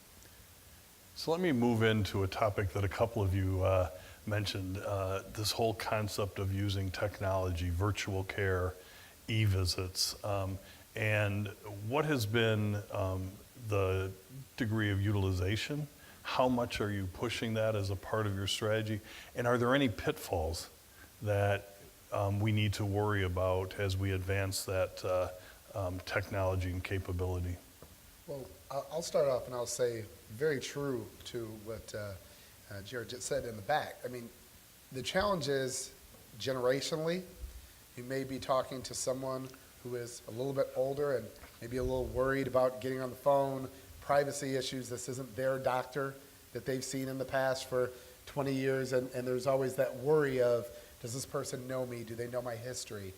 So let me move into a topic that a couple of you mentioned, this whole concept of using technology, virtual care, e-visits, and what has been the degree of utilization? How much are you pushing that as a part of your strategy? And are there any pitfalls that we need to worry about as we advance that technology and capability? Well, I'll start off and I'll say very true to what Jared just said in the back. I mean, the challenge is generationally, you may be talking to someone who is a little bit older and maybe a little worried about getting on the phone, privacy issues. This isn't their doctor that they've seen in the past for 20 years, and there's always that worry of, does this person know me? Do they know my history?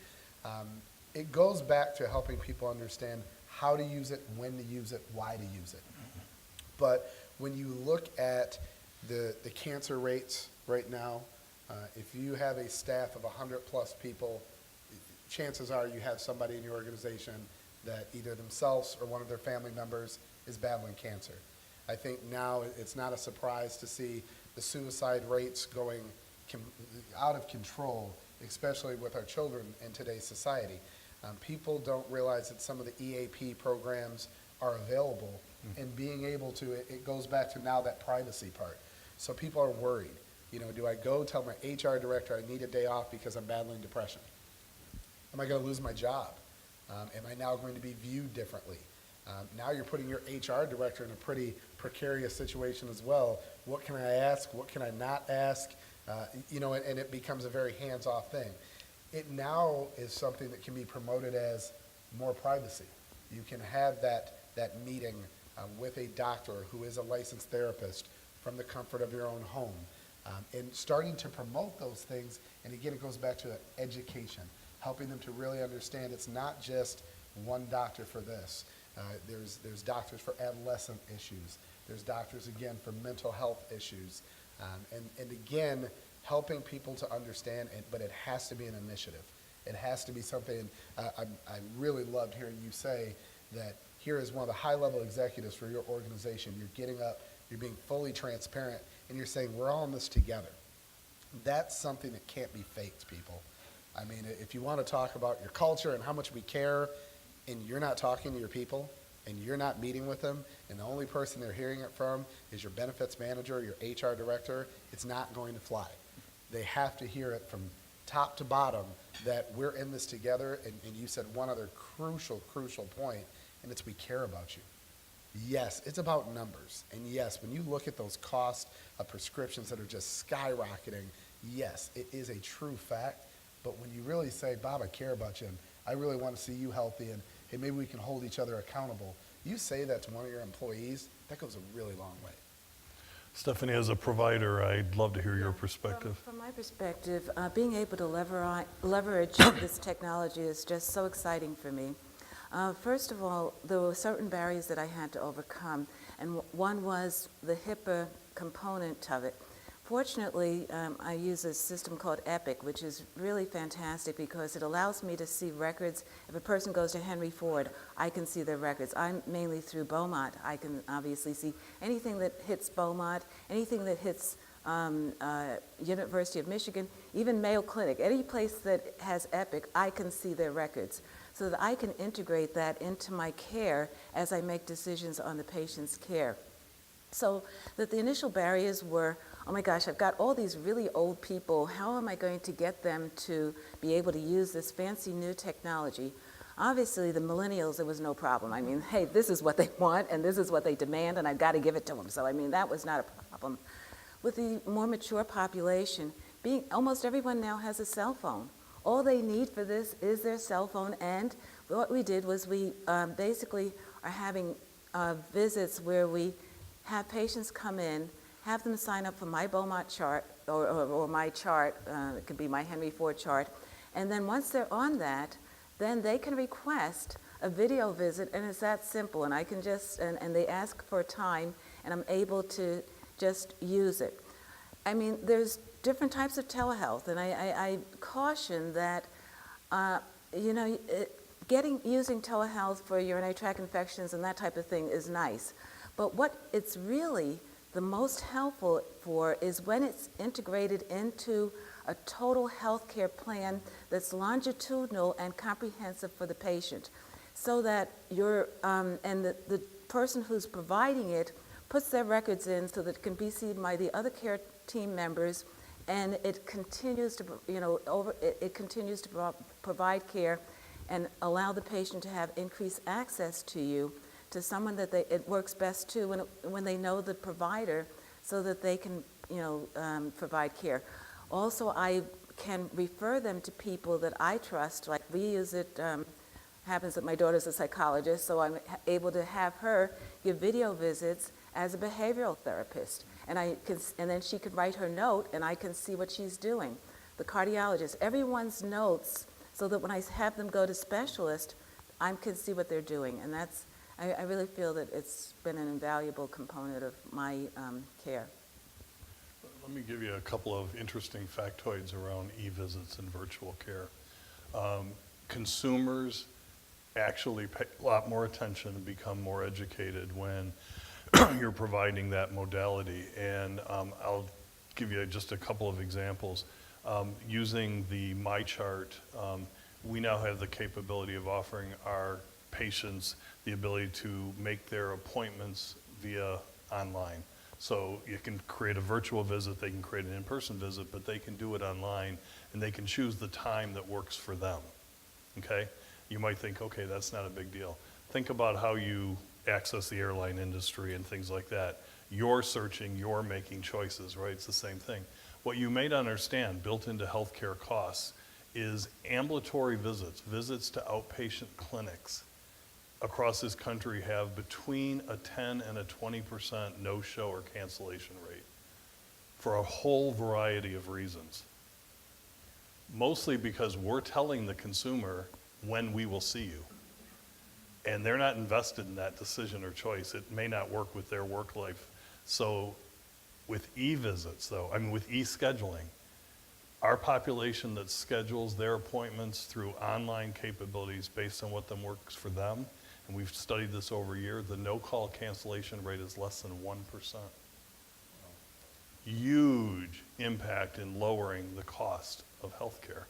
It goes back to helping people understand how to use it, when to use it, why to use it. But when you look at the cancer rates right now, if you have a staff of 100 plus people, chances are you have somebody in your organization that either themselves or one of their family members is battling cancer. I think now it's not a surprise to see the suicide rates going out of control, especially with our children in today's society. People don't realize that some of the EAP programs are available, and being able to, it goes back to now that privacy part. So people are worried. You know, do I go tell my HR director I need a day off because I'm battling depression? Am I going to lose my job? Am I now going to be viewed differently? Now you're putting your HR director in a pretty precarious situation as well. What can I ask? What can I not ask? You know, and it becomes a very hands-off thing. It now is something that can be promoted as more privacy. You can have that meeting with a doctor who is a licensed therapist from the comfort of your own home. And starting to promote those things, and again, it goes back to education, helping them to really understand it's not just one doctor for this. There's doctors for adolescent issues. There's doctors, again, for mental health issues. And again, helping people to understand, but it has to be an initiative. It has to be something, I really loved hearing you say that here is one of the high-level executives for your organization. You're getting up, you're being fully transparent, and you're saying, we're all in this together. That's something that can't be faked, people. I mean, if you want to talk about your culture and how much we care, and you're not talking to your people, and you're not meeting with them, and the only person they're hearing it from is your benefits manager, your HR director, it's not going to fly. They have to hear it from top to bottom that we're in this together, and you said one other crucial point, and it's we care about you. Yes, it's about numbers, and yes, when you look at those costs of prescriptions that are just skyrocketing, yes, it is a true fact, but when you really say, Bob, I care about you, and I really want to see you healthy, and hey, maybe we can hold each other accountable, you say that to one of your employees, that goes a really long way. Stephanie, as a provider, I'd love to hear your perspective. From my perspective, being able to leverage this technology is just so exciting for me. First of all, there were certain barriers that I had to overcome, and one was the HIPAA component of it. Fortunately, I use a system called Epic, which is really fantastic because it allows me to see records. If a person goes to Henry Ford, I can see their records. I'm mainly through Beaumont. I can obviously see anything that hits Beaumont, anything that hits University of Michigan, even Mayo Clinic. Any place that has Epic, I can see their records so that I can integrate that into my care as I make decisions on the patient's care. So that the initial barriers were, oh my gosh, I've got all these really old people. How am I going to get them to be able to use this fancy new technology? Obviously, the millennials, there was no problem. I mean, hey, this is what they want, and this is what they demand, and I've got to give it to them. So, I mean, that was not a problem. With the more mature population, almost everyone now has a cell phone. All they need for this is their cell phone, and what we did was we basically are having visits where we have patients come in, have them sign up for my Beaumont chart or my chart, it could be my Henry Ford chart, and then once they're on that, then they can request a video visit, and it's that simple, and I can just, and they ask for a time, and I'm able to just use it. I mean, there's different types of telehealth, and I caution that, you know, using telehealth for urinary tract infections and that type of thing is nice. But what it's really the most helpful for is when it's integrated into a total health care plan that's longitudinal and comprehensive for the patient, so that the person who's providing it puts their records in so that it can be seen by the other care team members, and it continues to, it continues to provide care and allow the patient to have increased access to you, to someone that it works best to when they know the provider, so that they can, provide care. Also, I can refer them to people that I trust, like we use it Happens that my daughter's a psychologist, so I'm able to have her give video visits as a behavioral therapist. And then she could write her note, and I can see what she's doing. The cardiologist, everyone's notes, so that when I have them go to specialist, I can see what they're doing. And I really feel that it's been an invaluable component of my care. Let me give you a couple of interesting factoids around e-visits and virtual care. Consumers actually pay a lot more attention and become more educated when you're providing that modality. And I'll give you just a couple of examples. Using the MyChart, we now have the capability of offering our patients the ability to make their appointments via online. So you can create a virtual visit, they can create an in-person visit, but they can do it online, and they can choose the time that works for them, okay? You might think, okay, that's not a big deal. Think about how you access the airline industry and things like that. You're searching, you're making choices, right? It's the same thing. What you may not understand, built into healthcare costs, is ambulatory visits to outpatient clinics across this country have between a 10 and a 20% no-show or cancellation rate for a whole variety of reasons. Mostly because we're telling the consumer when we will see you. And they're not invested in that decision or choice. It may not work with their work life. So with e-visits though, with e-scheduling, our population that schedules their appointments through online capabilities based on what works for them, and we've studied this over a year, the no-call cancellation rate is less than 1%. Huge impact in lowering the cost of healthcare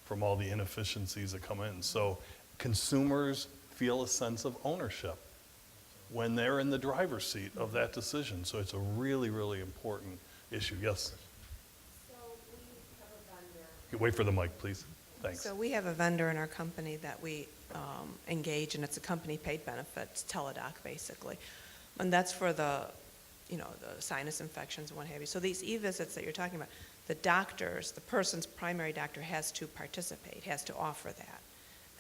from all the inefficiencies that come in. So consumers feel a sense of ownership when they're in the driver's seat of that decision. So it's a really, really important issue. Yes? So we have a vendor. You wait for the mic, please. Thanks. So we have a vendor in our company that we engage, and it's a company-paid benefits, Teledoc, basically. And that's for the sinus infections and what have you. So these e-visits that you're talking about, the doctors, the person's primary doctor has to participate, has to offer that.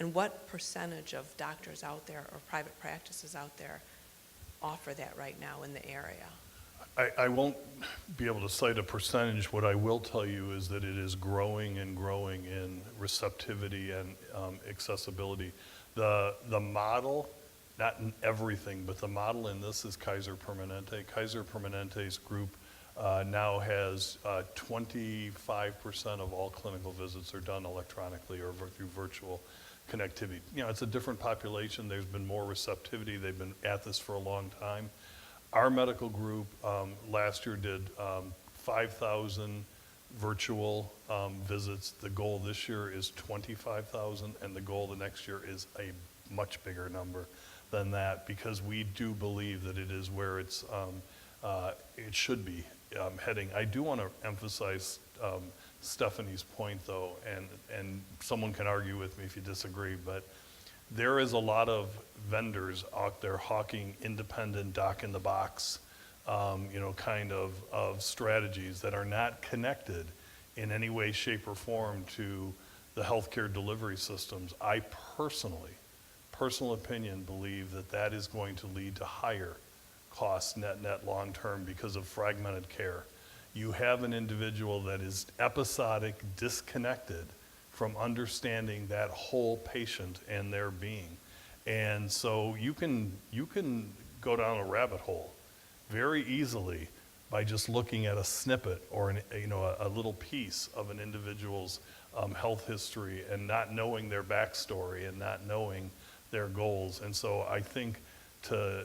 And what percentage of doctors out there or private practices out there offer that right now in the area? I won't be able to cite a percentage. What I will tell you is that it is growing and growing in receptivity and accessibility. The model, not in everything, but the model in this is Kaiser Permanente. Kaiser Permanente's group now has 25% of all clinical visits are done electronically or through virtual connectivity. It's a different population. There's been more receptivity. They've been at this for a long time. Our medical group last year did 5,000 virtual visits. The goal this year is 25,000, and the goal the next year is a much bigger number than that, because we do believe that it is where it should be heading. I do want to emphasize Stephanie's point, though, and someone can argue with me if you disagree, but there is a lot of vendors out there hawking independent doc-in-the-box, kind of strategies that are not connected in any way, shape, or form to the healthcare delivery systems. I personal opinion, believe that is going to lead to higher costs net long-term because of fragmented care. You have an individual that is episodic, disconnected from understanding that whole patient and their being. And so you can go down a rabbit hole very easily by just looking at a snippet or a little piece of an individual's health history and not knowing their backstory and not knowing their goals. And so I think, to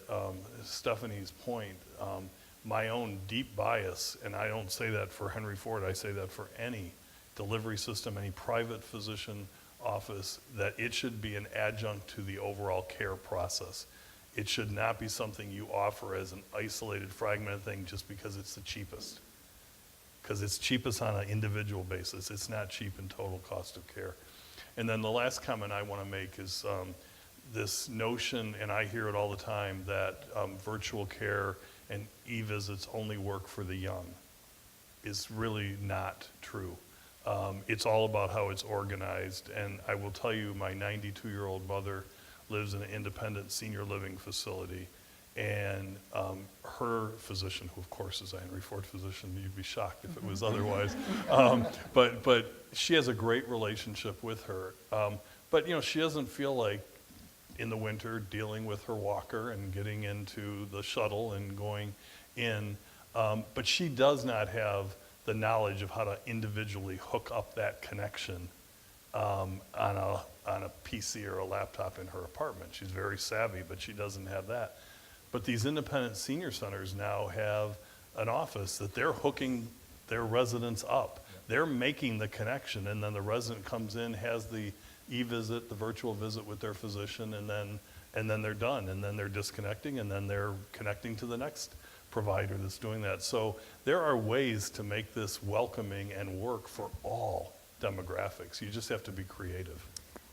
Stephanie's point, my own deep bias, and I don't say that for Henry Ford, I say that for any delivery system, any private physician office, that it should be an adjunct to the overall care process. It should not be something you offer as an isolated, fragmented thing just because it's the cheapest. Because it's cheapest on an individual basis. It's not cheap in total cost of care. And then the last comment I want to make is this notion, and I hear it all the time, that virtual care and e-visits only work for the young is really not true. It's all about how it's organized. And I will tell you, my 92-year-old mother lives in an independent senior living facility. And her physician, who of course is a Henry Ford physician, you'd be shocked if it was otherwise. But she has a great relationship with her. But she doesn't feel like in the winter dealing with her walker and getting into the shuttle and going in. But she does not have the knowledge of how to individually hook up that connection on a PC or a laptop in her apartment. She's very savvy, but she doesn't have that. But these independent senior centers now have an office that they're hooking their residents up. They're making the connection, and then the resident comes in, has the e-visit, the virtual visit with their physician, and then they're done, and then they're disconnecting, and then they're connecting to the next provider that's doing that. So there are ways to make this welcoming and work for all demographics. You just have to be creative.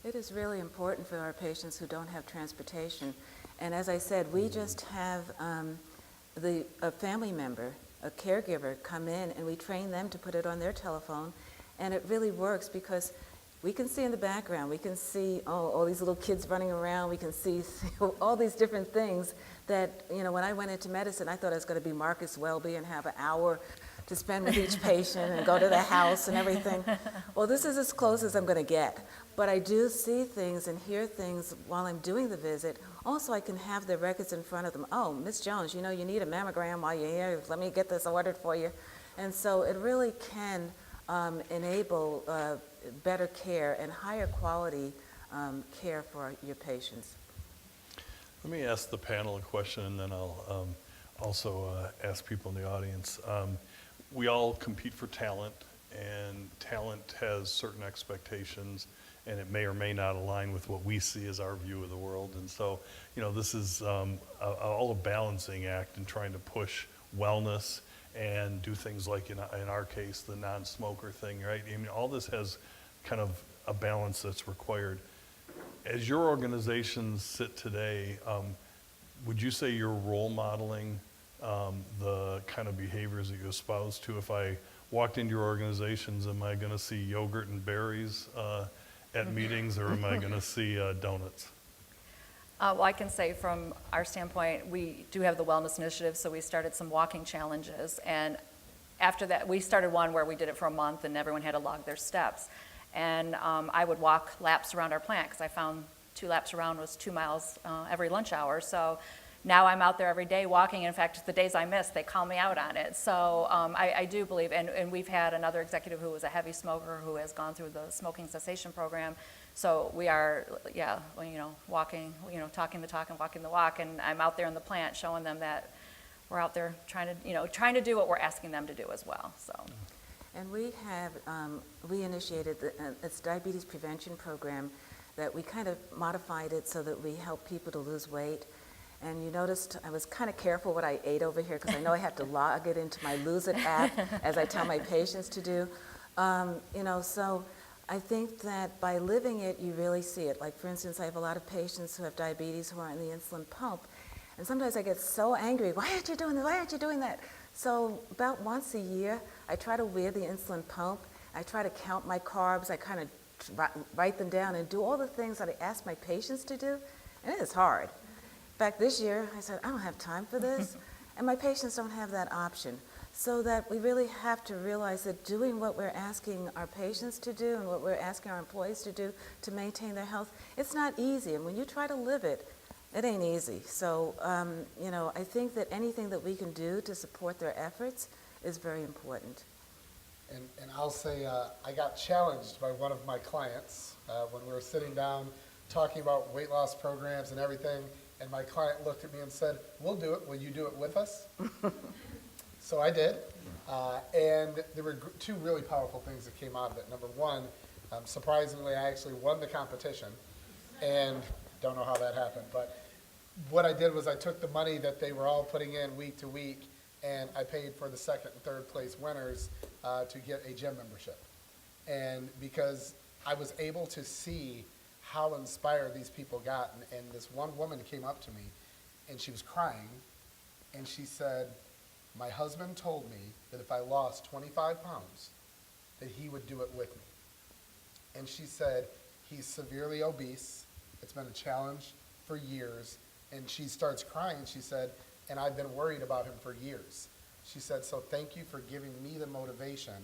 It is really important for our patients who don't have transportation. And as I said, we just have a family member, a caregiver, come in, and we train them to put it on their telephone. And it really works because we can see in the background, we can see all these little kids running around, we can see all these different things that, when I went into medicine, I thought I was going to be Marcus Welby and have an hour to spend with each patient and go to the house and everything. Well, this is as close as I'm going to get. But I do see things and hear things while I'm doing the visit. Also, I can have the records in front of them. Oh, Miss Jones, you need a mammogram while you're here. Let me get this ordered for you. And so it really can enable better care and higher quality care for your patients. Let me ask the panel a question, and then I'll also ask people in the audience. We all compete for talent, and talent has certain expectations, and it may or may not align with what we see as our view of the world. And so, this is all a balancing act in trying to push wellness and do things like, in our case, the non-smoker thing, right? I mean, all this has kind of a balance that's required. As your organizations sit today, would you say you're role modeling the kind of behaviors that you espouse to? If I walked into your organizations, am I going to see yogurt and berries at meetings, or am I going to see donuts? Well, I can say from our standpoint, we do have the wellness initiative, so we started some walking challenges. And after that, we started one where we did it for a month and everyone had to log their steps. And I would walk laps around our plant because I found 2 laps around was 2 miles every lunch hour. So now I'm out there every day walking. In fact, the days I miss, they call me out on it. So I do believe, and we've had another executive who was a heavy smoker who has gone through the smoking cessation program. So we are, walking, talking the talk and walking the walk. And I'm out there in the plant showing them that we're out there trying to do what we're asking them to do as well. So. And we initiated it's diabetes prevention program that we kind of modified it so that we help people to lose weight. And you noticed I was kind of careful what I ate over here because I know I have to log it into my Lose It app as I tell my patients to do. So I think that by living it, you really see it. Like, for instance, I have a lot of patients who have diabetes who are on the insulin pump. And sometimes I get so angry, why aren't you doing this? Why aren't you doing that? So about once a year, I try to wear the insulin pump. I try to count my carbs. I kind of write them down and do all the things that I ask my patients to do. And it is hard. In fact, this year, I said, I don't have time for this. And my patients don't have that option. So that we really have to realize that doing what we're asking our patients to do and what we're asking our employees to do to maintain their health, it's not easy. And when you try to live it, it ain't easy. So, I think that anything that we can do to support their efforts is very important. And I'll say I got challenged by one of my clients when we were sitting down talking about weight loss programs and everything, and my client looked at me and said, we'll do it. Will you do it with us? So I did, and there were 2 really powerful things that came out of it. Number one, surprisingly, I actually won the competition, and don't know how that happened, but what I did was I took the money that they were all putting in week to week, and I paid for the 2nd and 3rd place winners to get a gym membership. And because I was able to see how inspired these people got, and this one woman came up to me, and she was crying, and she said, my husband told me that if I lost 25 pounds, that he would do it with me. And she said, he's severely obese. It's been a challenge for years. And she starts crying. She said, and I've been worried about him for years. She said, so thank you for giving me the motivation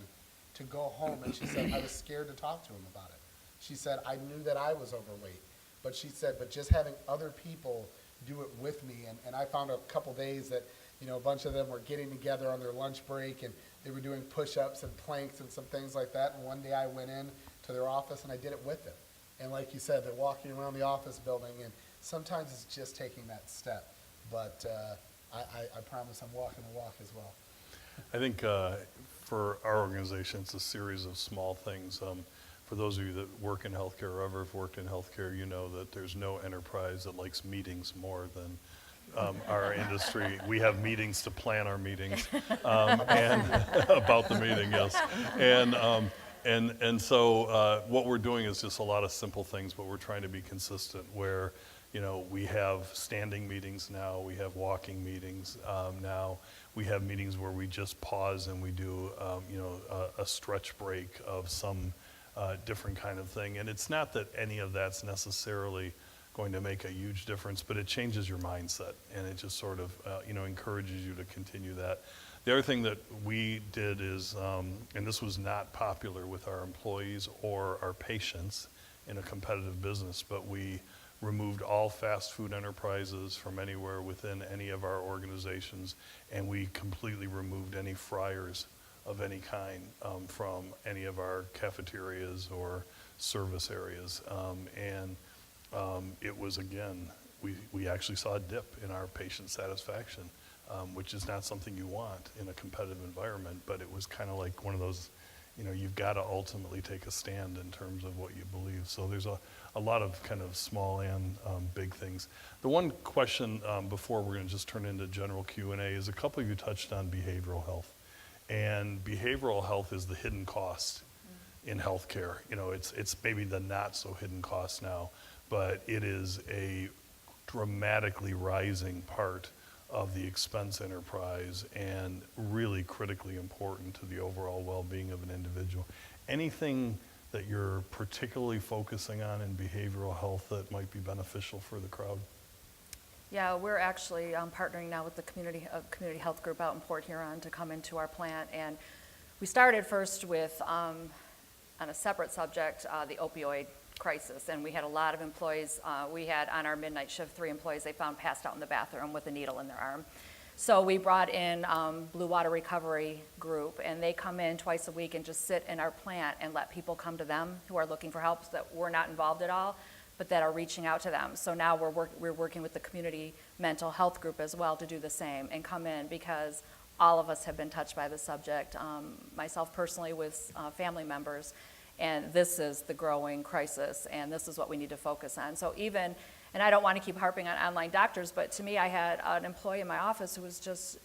to go home. And she said, I was scared to talk to him about it. She said, I knew that I was overweight. But she said, but just having other people do it with me. And I found a couple days that, a bunch of them were getting together on their lunch break, and they were doing push-ups and planks and some things like that. And one day I went in to their office and I did it with them. And like you said, they're walking around the office building, and sometimes it's just taking that step. But I promise I'm walking the walk as well. I think for our organization, it's a series of small things. For those of you that work in healthcare or ever have worked in healthcare, you know that there's no enterprise that likes meetings more than our industry. We have meetings to plan our meetings, and about the meeting, yes. And so what we're doing is just a lot of simple things, but we're trying to be consistent where, we have standing meetings now, we have walking meetings now, we have meetings where we just pause and we do, a stretch break of some different kind of thing. And it's not that any of that's necessarily going to make a huge difference, but it changes your mindset, and it just sort of, encourages you to continue that. The other thing that we did is, and this was not popular with our employees or our patients in a competitive business, but we removed all fast food enterprises from anywhere within any of our organizations, and we completely removed any fryers of any kind from any of our cafeterias or service areas. It was, again, we actually saw a dip in our patient satisfaction, which is not something you want in a competitive environment, but it was kind of like one of those, you've got to ultimately take a stand in terms of what you believe. So there's a lot of kind of small and big things. The one question before we're going to just turn into general Q&A is a couple of you touched on behavioral health. And behavioral health is the hidden cost in healthcare. It's maybe the not so hidden cost now, but it is a dramatically rising part of the expense enterprise and really critically important to the overall well-being of an individual. Anything that you're particularly focusing on in behavioral health that might be beneficial for the crowd? Yeah, we're actually partnering now with the community health group out in Port Huron to come into our plant. And we started first with, on a separate subject, the opioid crisis. And we had a lot of employees. We had on our midnight shift 3 employees they found passed out in the bathroom with a needle in their arm. So we brought in Blue Water Recovery Group, and they come in twice a week and just sit in our plant and let people come to them who are looking for help that we're not involved at all, but that are reaching out to them. So now we're working with the community mental health group as well to do the same and come in, because all of us have been touched by the subject, myself personally with family members, and this is the growing crisis, and this is what we need to focus on. So even, and I don't want to keep harping on online doctors, but to me I had an employee in my office who was just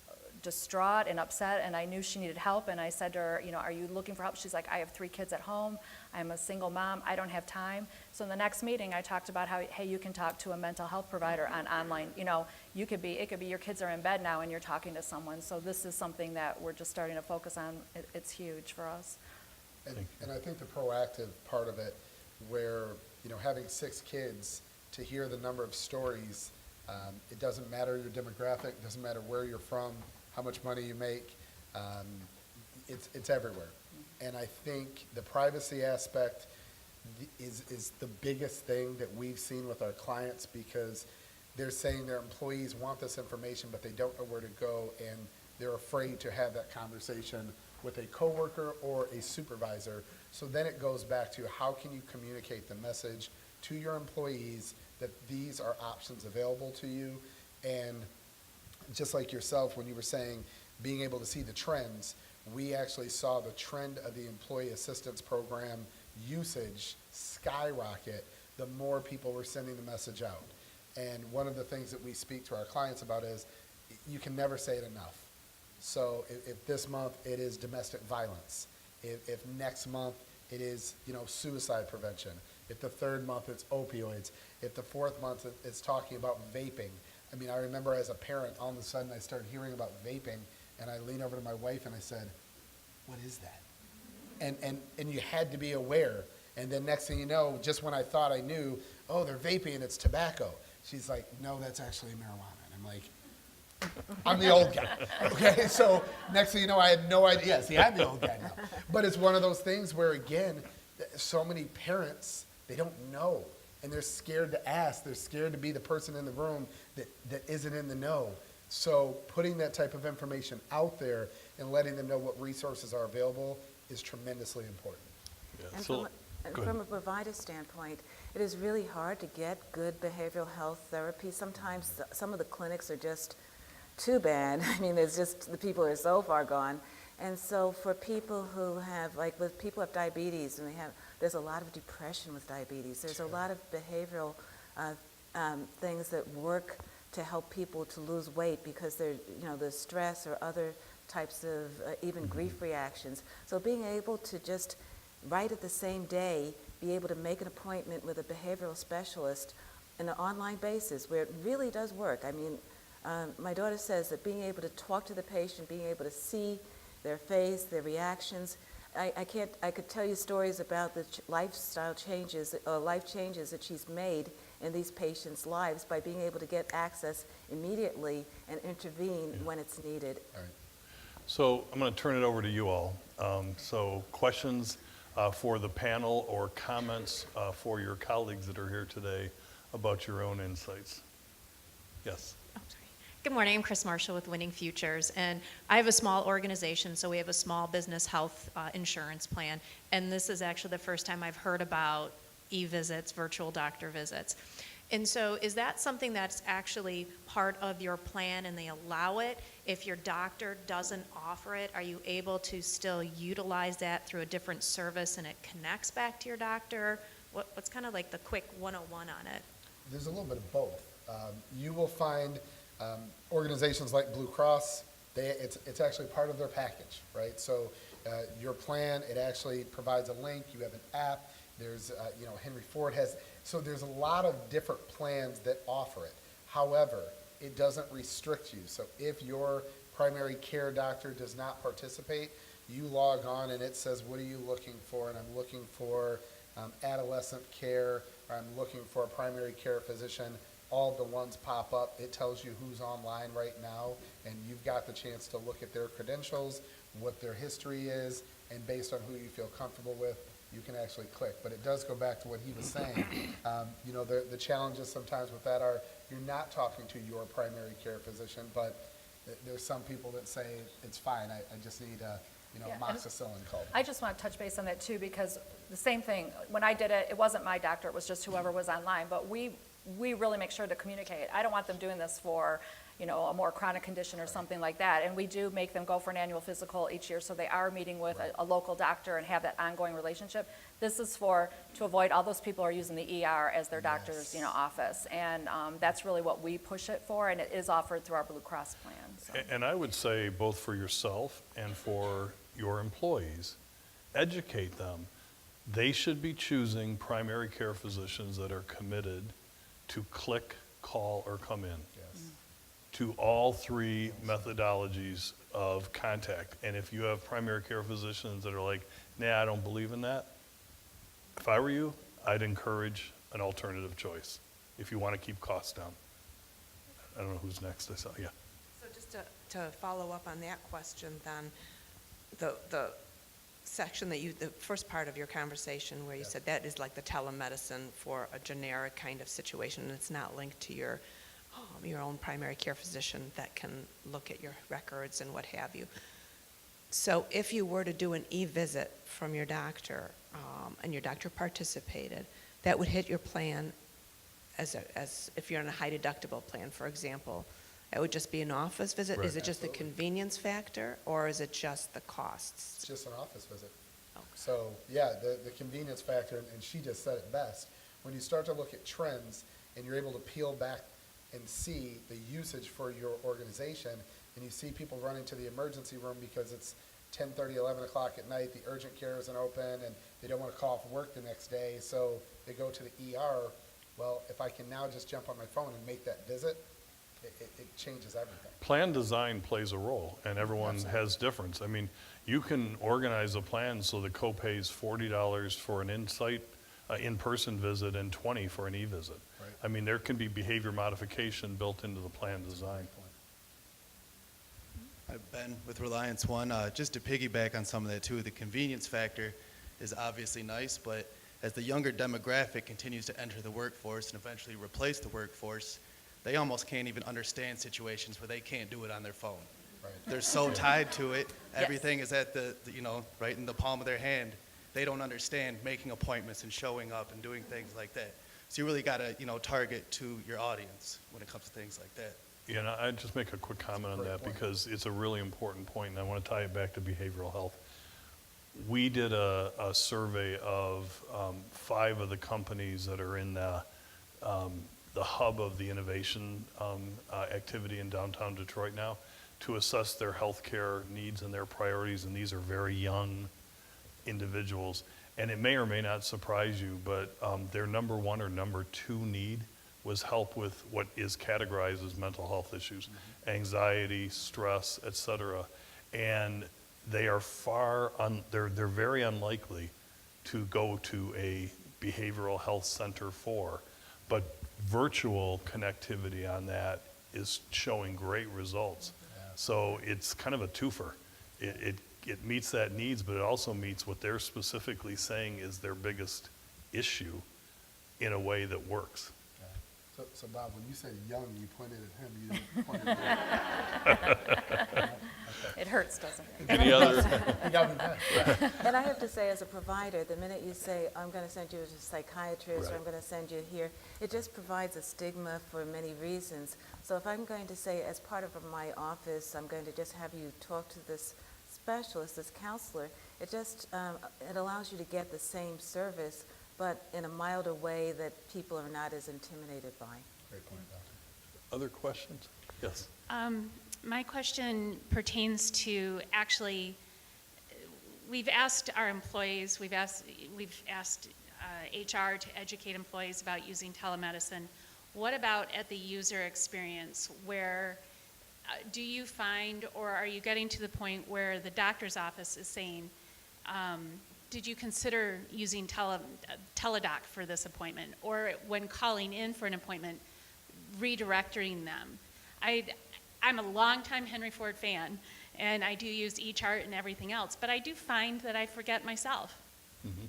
distraught and upset, and I knew she needed help, and I said to her, are you looking for help? She's like, I have 3 kids at home, I'm a single mom, I don't have time. So in the next meeting I talked about how, hey, you can talk to a mental health provider on online, it could be your kids are in bed now and you're talking to someone. So this is something that we're just starting to focus on. It's huge for us. And I think the proactive part of it, where, having 6 kids, to hear the number of stories, it doesn't matter your demographic, it doesn't matter where you're from, how much money you make, it's everywhere. And I think the privacy aspect is the biggest thing that we've seen with our clients, because they're saying their employees want this information, but they don't know where to go, and they're afraid to have that conversation with a coworker or a supervisor. So then it goes back to, how can you communicate the message to your employees that these are options available to you? And just like yourself, when you were saying being able to see the trends, we actually saw the trend of the employee assistance program usage skyrocket the more people were sending the message out. And one of the things that we speak to our clients about is, you can never say it enough. So if this month it is domestic violence, if next month it is, suicide prevention, if the 3rd month it's opioids, if the 4th month it's talking about vaping. I mean, I remember as a parent, all of a sudden I started hearing about vaping, and I leaned over to my wife and I said, what is that? and you had to be aware. And then next thing you know, just when I thought I knew, oh, they're vaping, it's tobacco. She's like, no, that's actually marijuana. And I'm like, I'm the old guy, okay? So next thing you know, I had no idea. See, I'm the old guy now. But it's one of those things where, again, so many parents, they don't know. And they're scared to ask. They're scared to be the person in the room that isn't in the know. So putting that type of information out there and letting them know what resources are available is tremendously important. Yeah, And so, go ahead. from a provider standpoint, it is really hard to get good behavioral health therapy. Sometimes some of the clinics are just too bad. I mean, there's just, the people are so far gone. And so for people who have, like with people who have diabetes, and there's a lot of depression with diabetes. There's a lot of behavioral things that work to help people to lose weight because they're, the stress or other types of even grief reactions. So being able to just right at the same day be able to make an appointment with a behavioral specialist on an online basis where it really does work. I mean, my daughter says that being able to talk to the patient, being able to see their face, their reactions. I could tell you stories about the lifestyle changes, life changes that she's made in these patients' lives by being able to get access immediately and intervene when it's needed. All right. So I'm going to turn it over to you all. So questions for the panel or comments for your colleagues that are here today about your own insights? Yes. Oh, sorry. Good morning, I'm Chris Marshall with Winning Futures, and I have a small organization, so we have a small business health insurance plan, and this is actually the first time I've heard about e-visits, virtual doctor visits. And so is that something that's actually part of your plan and they allow it? If your doctor doesn't offer it, are you able to still utilize that through a different service and it connects back to your doctor? What's kind of like the quick 101 on it? There's a little bit of both. You will find organizations like Blue Cross, it's actually part of their package, right? So your plan, it actually provides a link. You have an app. There's, Henry Ford has, so there's a lot of different plans that offer it. However, it doesn't restrict you. So if your primary care doctor does not participate, you log on and it says, what are you looking for? And I'm looking for adolescent care, or I'm looking for a primary care physician. All of the ones pop up. It tells you who's online right now, and you've got the chance to look at their credentials, what their history is, and based on who you feel comfortable with, you can actually click. But it does go back to what he was saying. The challenges sometimes with that are you're not talking to your primary care physician, but there's some people that say it's fine. I just need amoxicillin called. I just want to touch base on that too, because the same thing, when I did it, it wasn't my doctor, it was just whoever was online, but we really make sure to communicate. I don't want them doing this for, a more chronic condition or something like that. And we do make them go for an annual physical each year, so they are meeting with a local doctor and have that ongoing relationship. This is to avoid all those people who are using the ER as their doctor's, office. And that's really what we push it for, and it is offered through our Blue Cross plan. So. And I would say both for yourself and for your employees, educate them. They should be choosing primary care physicians that are committed to click, call, or come in. Yes. To all three methodologies of contact. And if you have primary care physicians that are like, nah, I don't believe in that, if I were you, I'd encourage an alternative choice if you want to keep costs down. I don't know who's next. I saw, yeah. So just to follow up on that question then, the section the first part of your conversation where you said that is like the telemedicine for a generic kind of situation, and it's not linked to your own primary care physician that can look at your records and what have you. So if you were to do an e-visit from your doctor, and your doctor participated, that would hit your plan as if you're on a high deductible plan, for example. It would just be an office visit? Right. Is it just the convenience factor, or is it just the costs? It's just an office visit. Okay. So, yeah, the convenience factor, and she just said it best, when you start to look at trends and you're able to peel back and see the usage for your organization, and you see people running to the emergency room because it's 10:30, 11 o'clock at night, the urgent care isn't open, and they don't want to call off work the next day, so they go to the ER. Well, if I can now just jump on my phone and make that visit, it changes everything. Plan design plays a role, and everyone has difference. I mean, you can organize a plan so the copay is $40 for an in-person visit and $20 for an e-visit. Right. I mean, there can be behavior modification built into the plan design. I've been with Reliance One. Just to piggyback on some of that too, the convenience factor is obviously nice, but as the younger demographic continues to enter the workforce and eventually replace the workforce, they almost can't even understand situations where they can't do it on their phone. Right. They're so tied to it. Everything is at the right in the palm of their hand. They don't understand making appointments and showing up and doing things like that. So you really got to, target to your audience when it comes to things like that. Yeah, and I'd just make a quick comment on that because it's a really important point, and I want to tie it back to behavioral health. We did a survey of 5 of the companies that are in the hub of the innovation activity in downtown Detroit now to assess their healthcare needs and their priorities, and these are very young individuals. And it may or may not surprise you, but their number 1 or number 2 need was help with what is categorized as mental health issues, anxiety, stress, et cetera. And they are they're very unlikely to go to a behavioral health center but virtual connectivity on that is showing great results. So it's kind of a twofer. It meets that needs, but it also meets what they're specifically saying is their biggest issue in a way that works. So Bob, when you say young, you pointed at him, you didn't point at me. It hurts, doesn't it? Any other? You got me back. And I have to say, as a provider, the minute you say, I'm going to send you to a psychiatrist, or Right. I'm going to send you here, it just provides a stigma for many reasons. So if I'm going to say, as part of my office, I'm going to just have you talk to this specialist, this counselor, it just, it allows you to get the same service, but in a milder way that people are not as intimidated by. Great point, Doctor. Other questions? Yes. My question pertains to actually, we've asked our employees, we've asked HR to educate employees about using telemedicine. What about at the user experience where do you find, or are you getting to the point where the doctor's office is saying, did you consider using teledoc for this appointment? Or when calling in for an appointment, redirecting them? I'm a longtime Henry Ford fan, and I do use eChart and everything else, but I do find that I forget myself. Mm-hmm.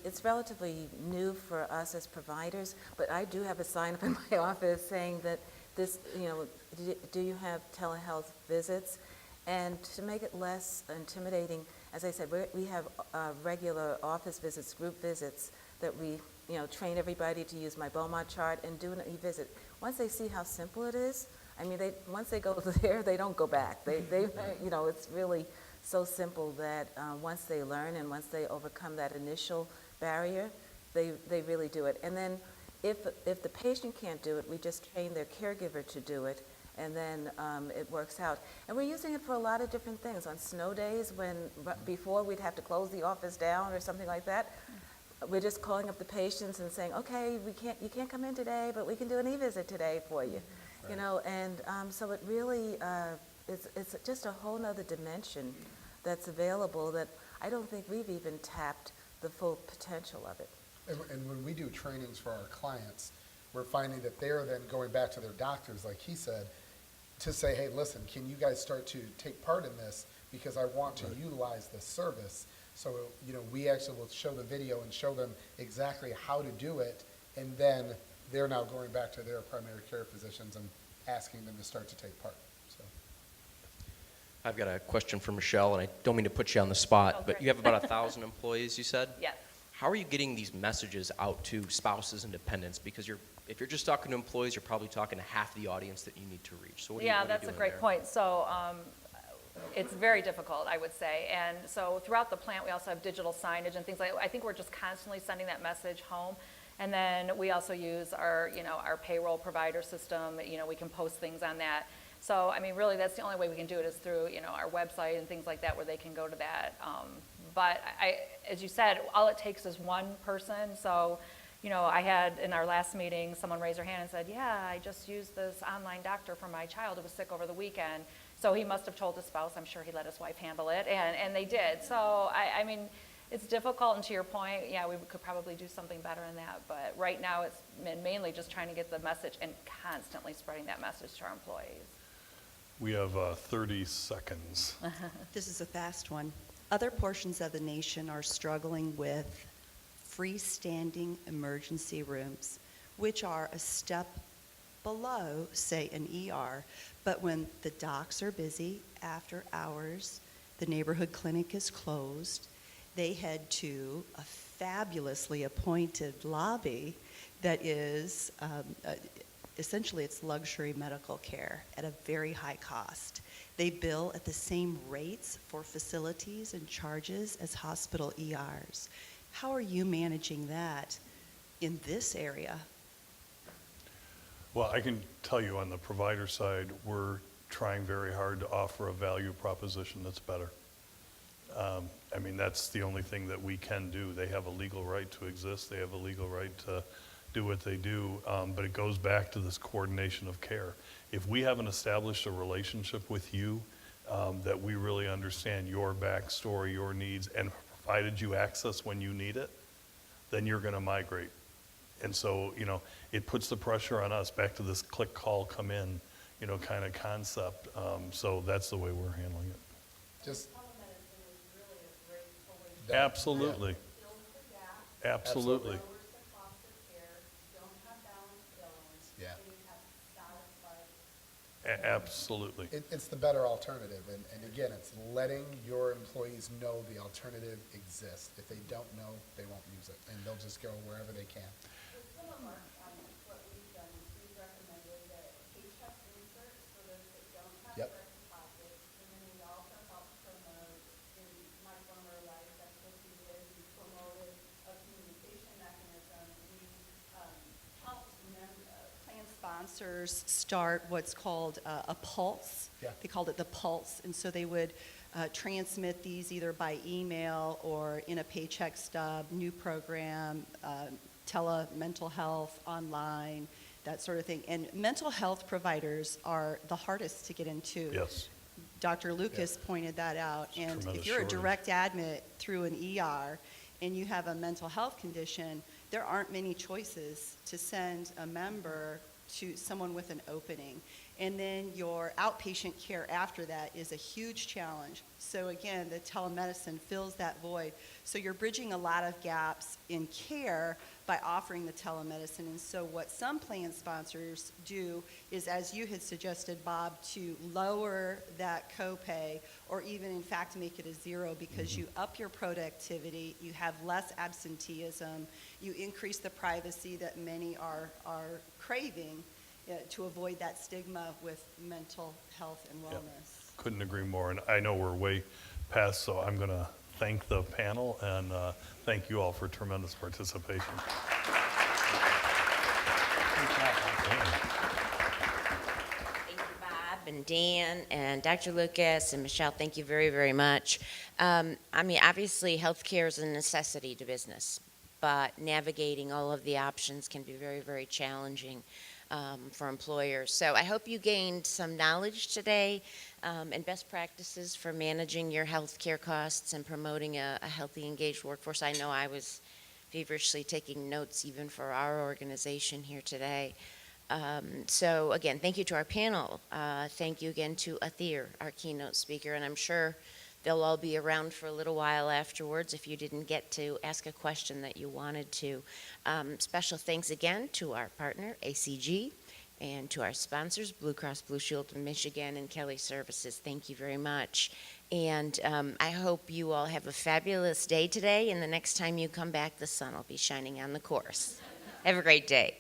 It's relatively new for us as providers, but I do have a sign up in my office saying that this, do you have telehealth visits? And to make it less intimidating, as I said, we have regular office visits, group visits that we, train everybody to use my Beaumont chart and do an e-visit. Once they see how simple it is, I mean, once they go there, they don't go back. It's really so simple that once they learn and once they overcome that initial barrier, they really do it. And then if the patient can't do it, we just train their caregiver to do it, and then it works out. And we're using it for a lot of different things. On snow days, before we'd have to close the office down or something like that, we're just calling up the patients and saying, okay, you can't come in today, but we can do an e-visit today for you. Right. So it really, it's just a whole nother dimension that's available that I don't think we've even tapped the full potential of it. And when we do trainings for our clients, we're finding that they're then going back to their doctors, like he said, to say, hey, listen, can you guys start to take part in this because I want to utilize this service. So, we actually will show the video and show them exactly how to do it, and then they're now going back to their primary care physicians and asking them to start to take part. So, I've got a question for Michelle, and I don't mean to put you on the spot, Oh, but great. you have about 1,000 employees, you said? Yes. How are you getting these messages out to spouses and dependents? Because if you're just talking to employees, you're probably talking to half the audience that you need to reach. So what are you That's a doing great there? point. So it's very difficult, I would say. And so throughout the plant, we also have digital signage and things like that. I think we're just constantly sending that message home. And then we also use our payroll provider system. We can post things on that. So, really, that's the only way we can do it is through, our website and things like that where they can go to that. But as you said, all it takes is one person. So, I had in our last meeting, someone raised their hand and said, yeah, I just used this online doctor for my child who was sick over the weekend. So he must have told his spouse, I'm sure he let his wife handle it, and they did. So, I mean, it's difficult, and to your point, yeah, we could probably do something better in that, but right now it's mainly just trying to get the message and constantly spreading that message to our employees. We have 30 seconds. This is a fast one. Other portions of the nation are struggling with freestanding emergency rooms, which are a step below, say, an ER. But when the docs are busy after hours, the neighborhood clinic is closed, they head to a fabulously appointed lobby that is essentially it's luxury medical care at a very high cost. They bill at the same rates for facilities and charges as hospital ERs. How are you managing that in this area? Well, I can tell you on the provider side, we're trying very hard to offer a value proposition that's better. I mean, that's the only thing that we can do. They have a legal right to exist. They have a legal right to do what they do, but it goes back to this coordination of care. If we haven't established a relationship with you, that we really understand your backstory, your needs, and provided you access when you need it, then you're going to migrate. And so, it puts the pressure on us, back to this click, call, come in, kind of concept. So that's the way we're handling it. Just Absolutely. Absolutely. yeah. Absolutely. It's the better alternative, and again, it's letting your employees know the alternative exists. If they don't know, they won't use it, and they'll just go wherever they can. Some of our, what we've done is we've recommended that paycheck inserts for those that don't have Yep. direct deposit, and then we also help promote, in my former life, that's what we did, we promoted a communication mechanism. We helped Plan sponsors start what's called a pulse. Yeah. They called it the pulse, and so they would transmit these either by email or in a paycheck stub, new program, mental health, online, that sort of thing. And mental health providers are the hardest to get into. Yes. Dr. Lucas pointed that out. It's a And tremendous if you're shortage. a direct admit through an ER and you have a mental health condition, there aren't many choices to send a member to someone with an opening. And then your outpatient care after that is a huge challenge. So again, the telemedicine fills that void. So you're bridging a lot of gaps in care by offering the telemedicine. And so what some plan sponsors do is, as you had suggested, Bob, to lower that copay or even in fact make it a zero, because you up your productivity, you have less absenteeism, you increase the privacy that many are craving to avoid that stigma with mental health and Yep. wellness. Couldn't agree more. And I know we're way past, so I'm going to thank the panel and thank you all for tremendous participation. Thank you, Bob and Dan and Dr. Lucas and Michelle. Thank you very, very much. Obviously, healthcare is a necessity to business, but navigating all of the options can be very, very challenging for employers. So I hope you gained some knowledge today and best practices for managing your healthcare costs and promoting a healthy, engaged workforce. I know I was feverishly taking notes even for our organization here today. So again, thank you to our panel. Thank you again to Atheer, our keynote speaker, and I'm sure they'll all be around for a little while afterwards if you didn't get to ask a question that you wanted to. Special thanks again to our partner, ACG, and to our sponsors, Blue Cross Blue Shield of Michigan and Kelly Services. Thank you very much. And I hope you all have a fabulous day today, and the next time you come back, the sun will be shining on the course. Have a great day.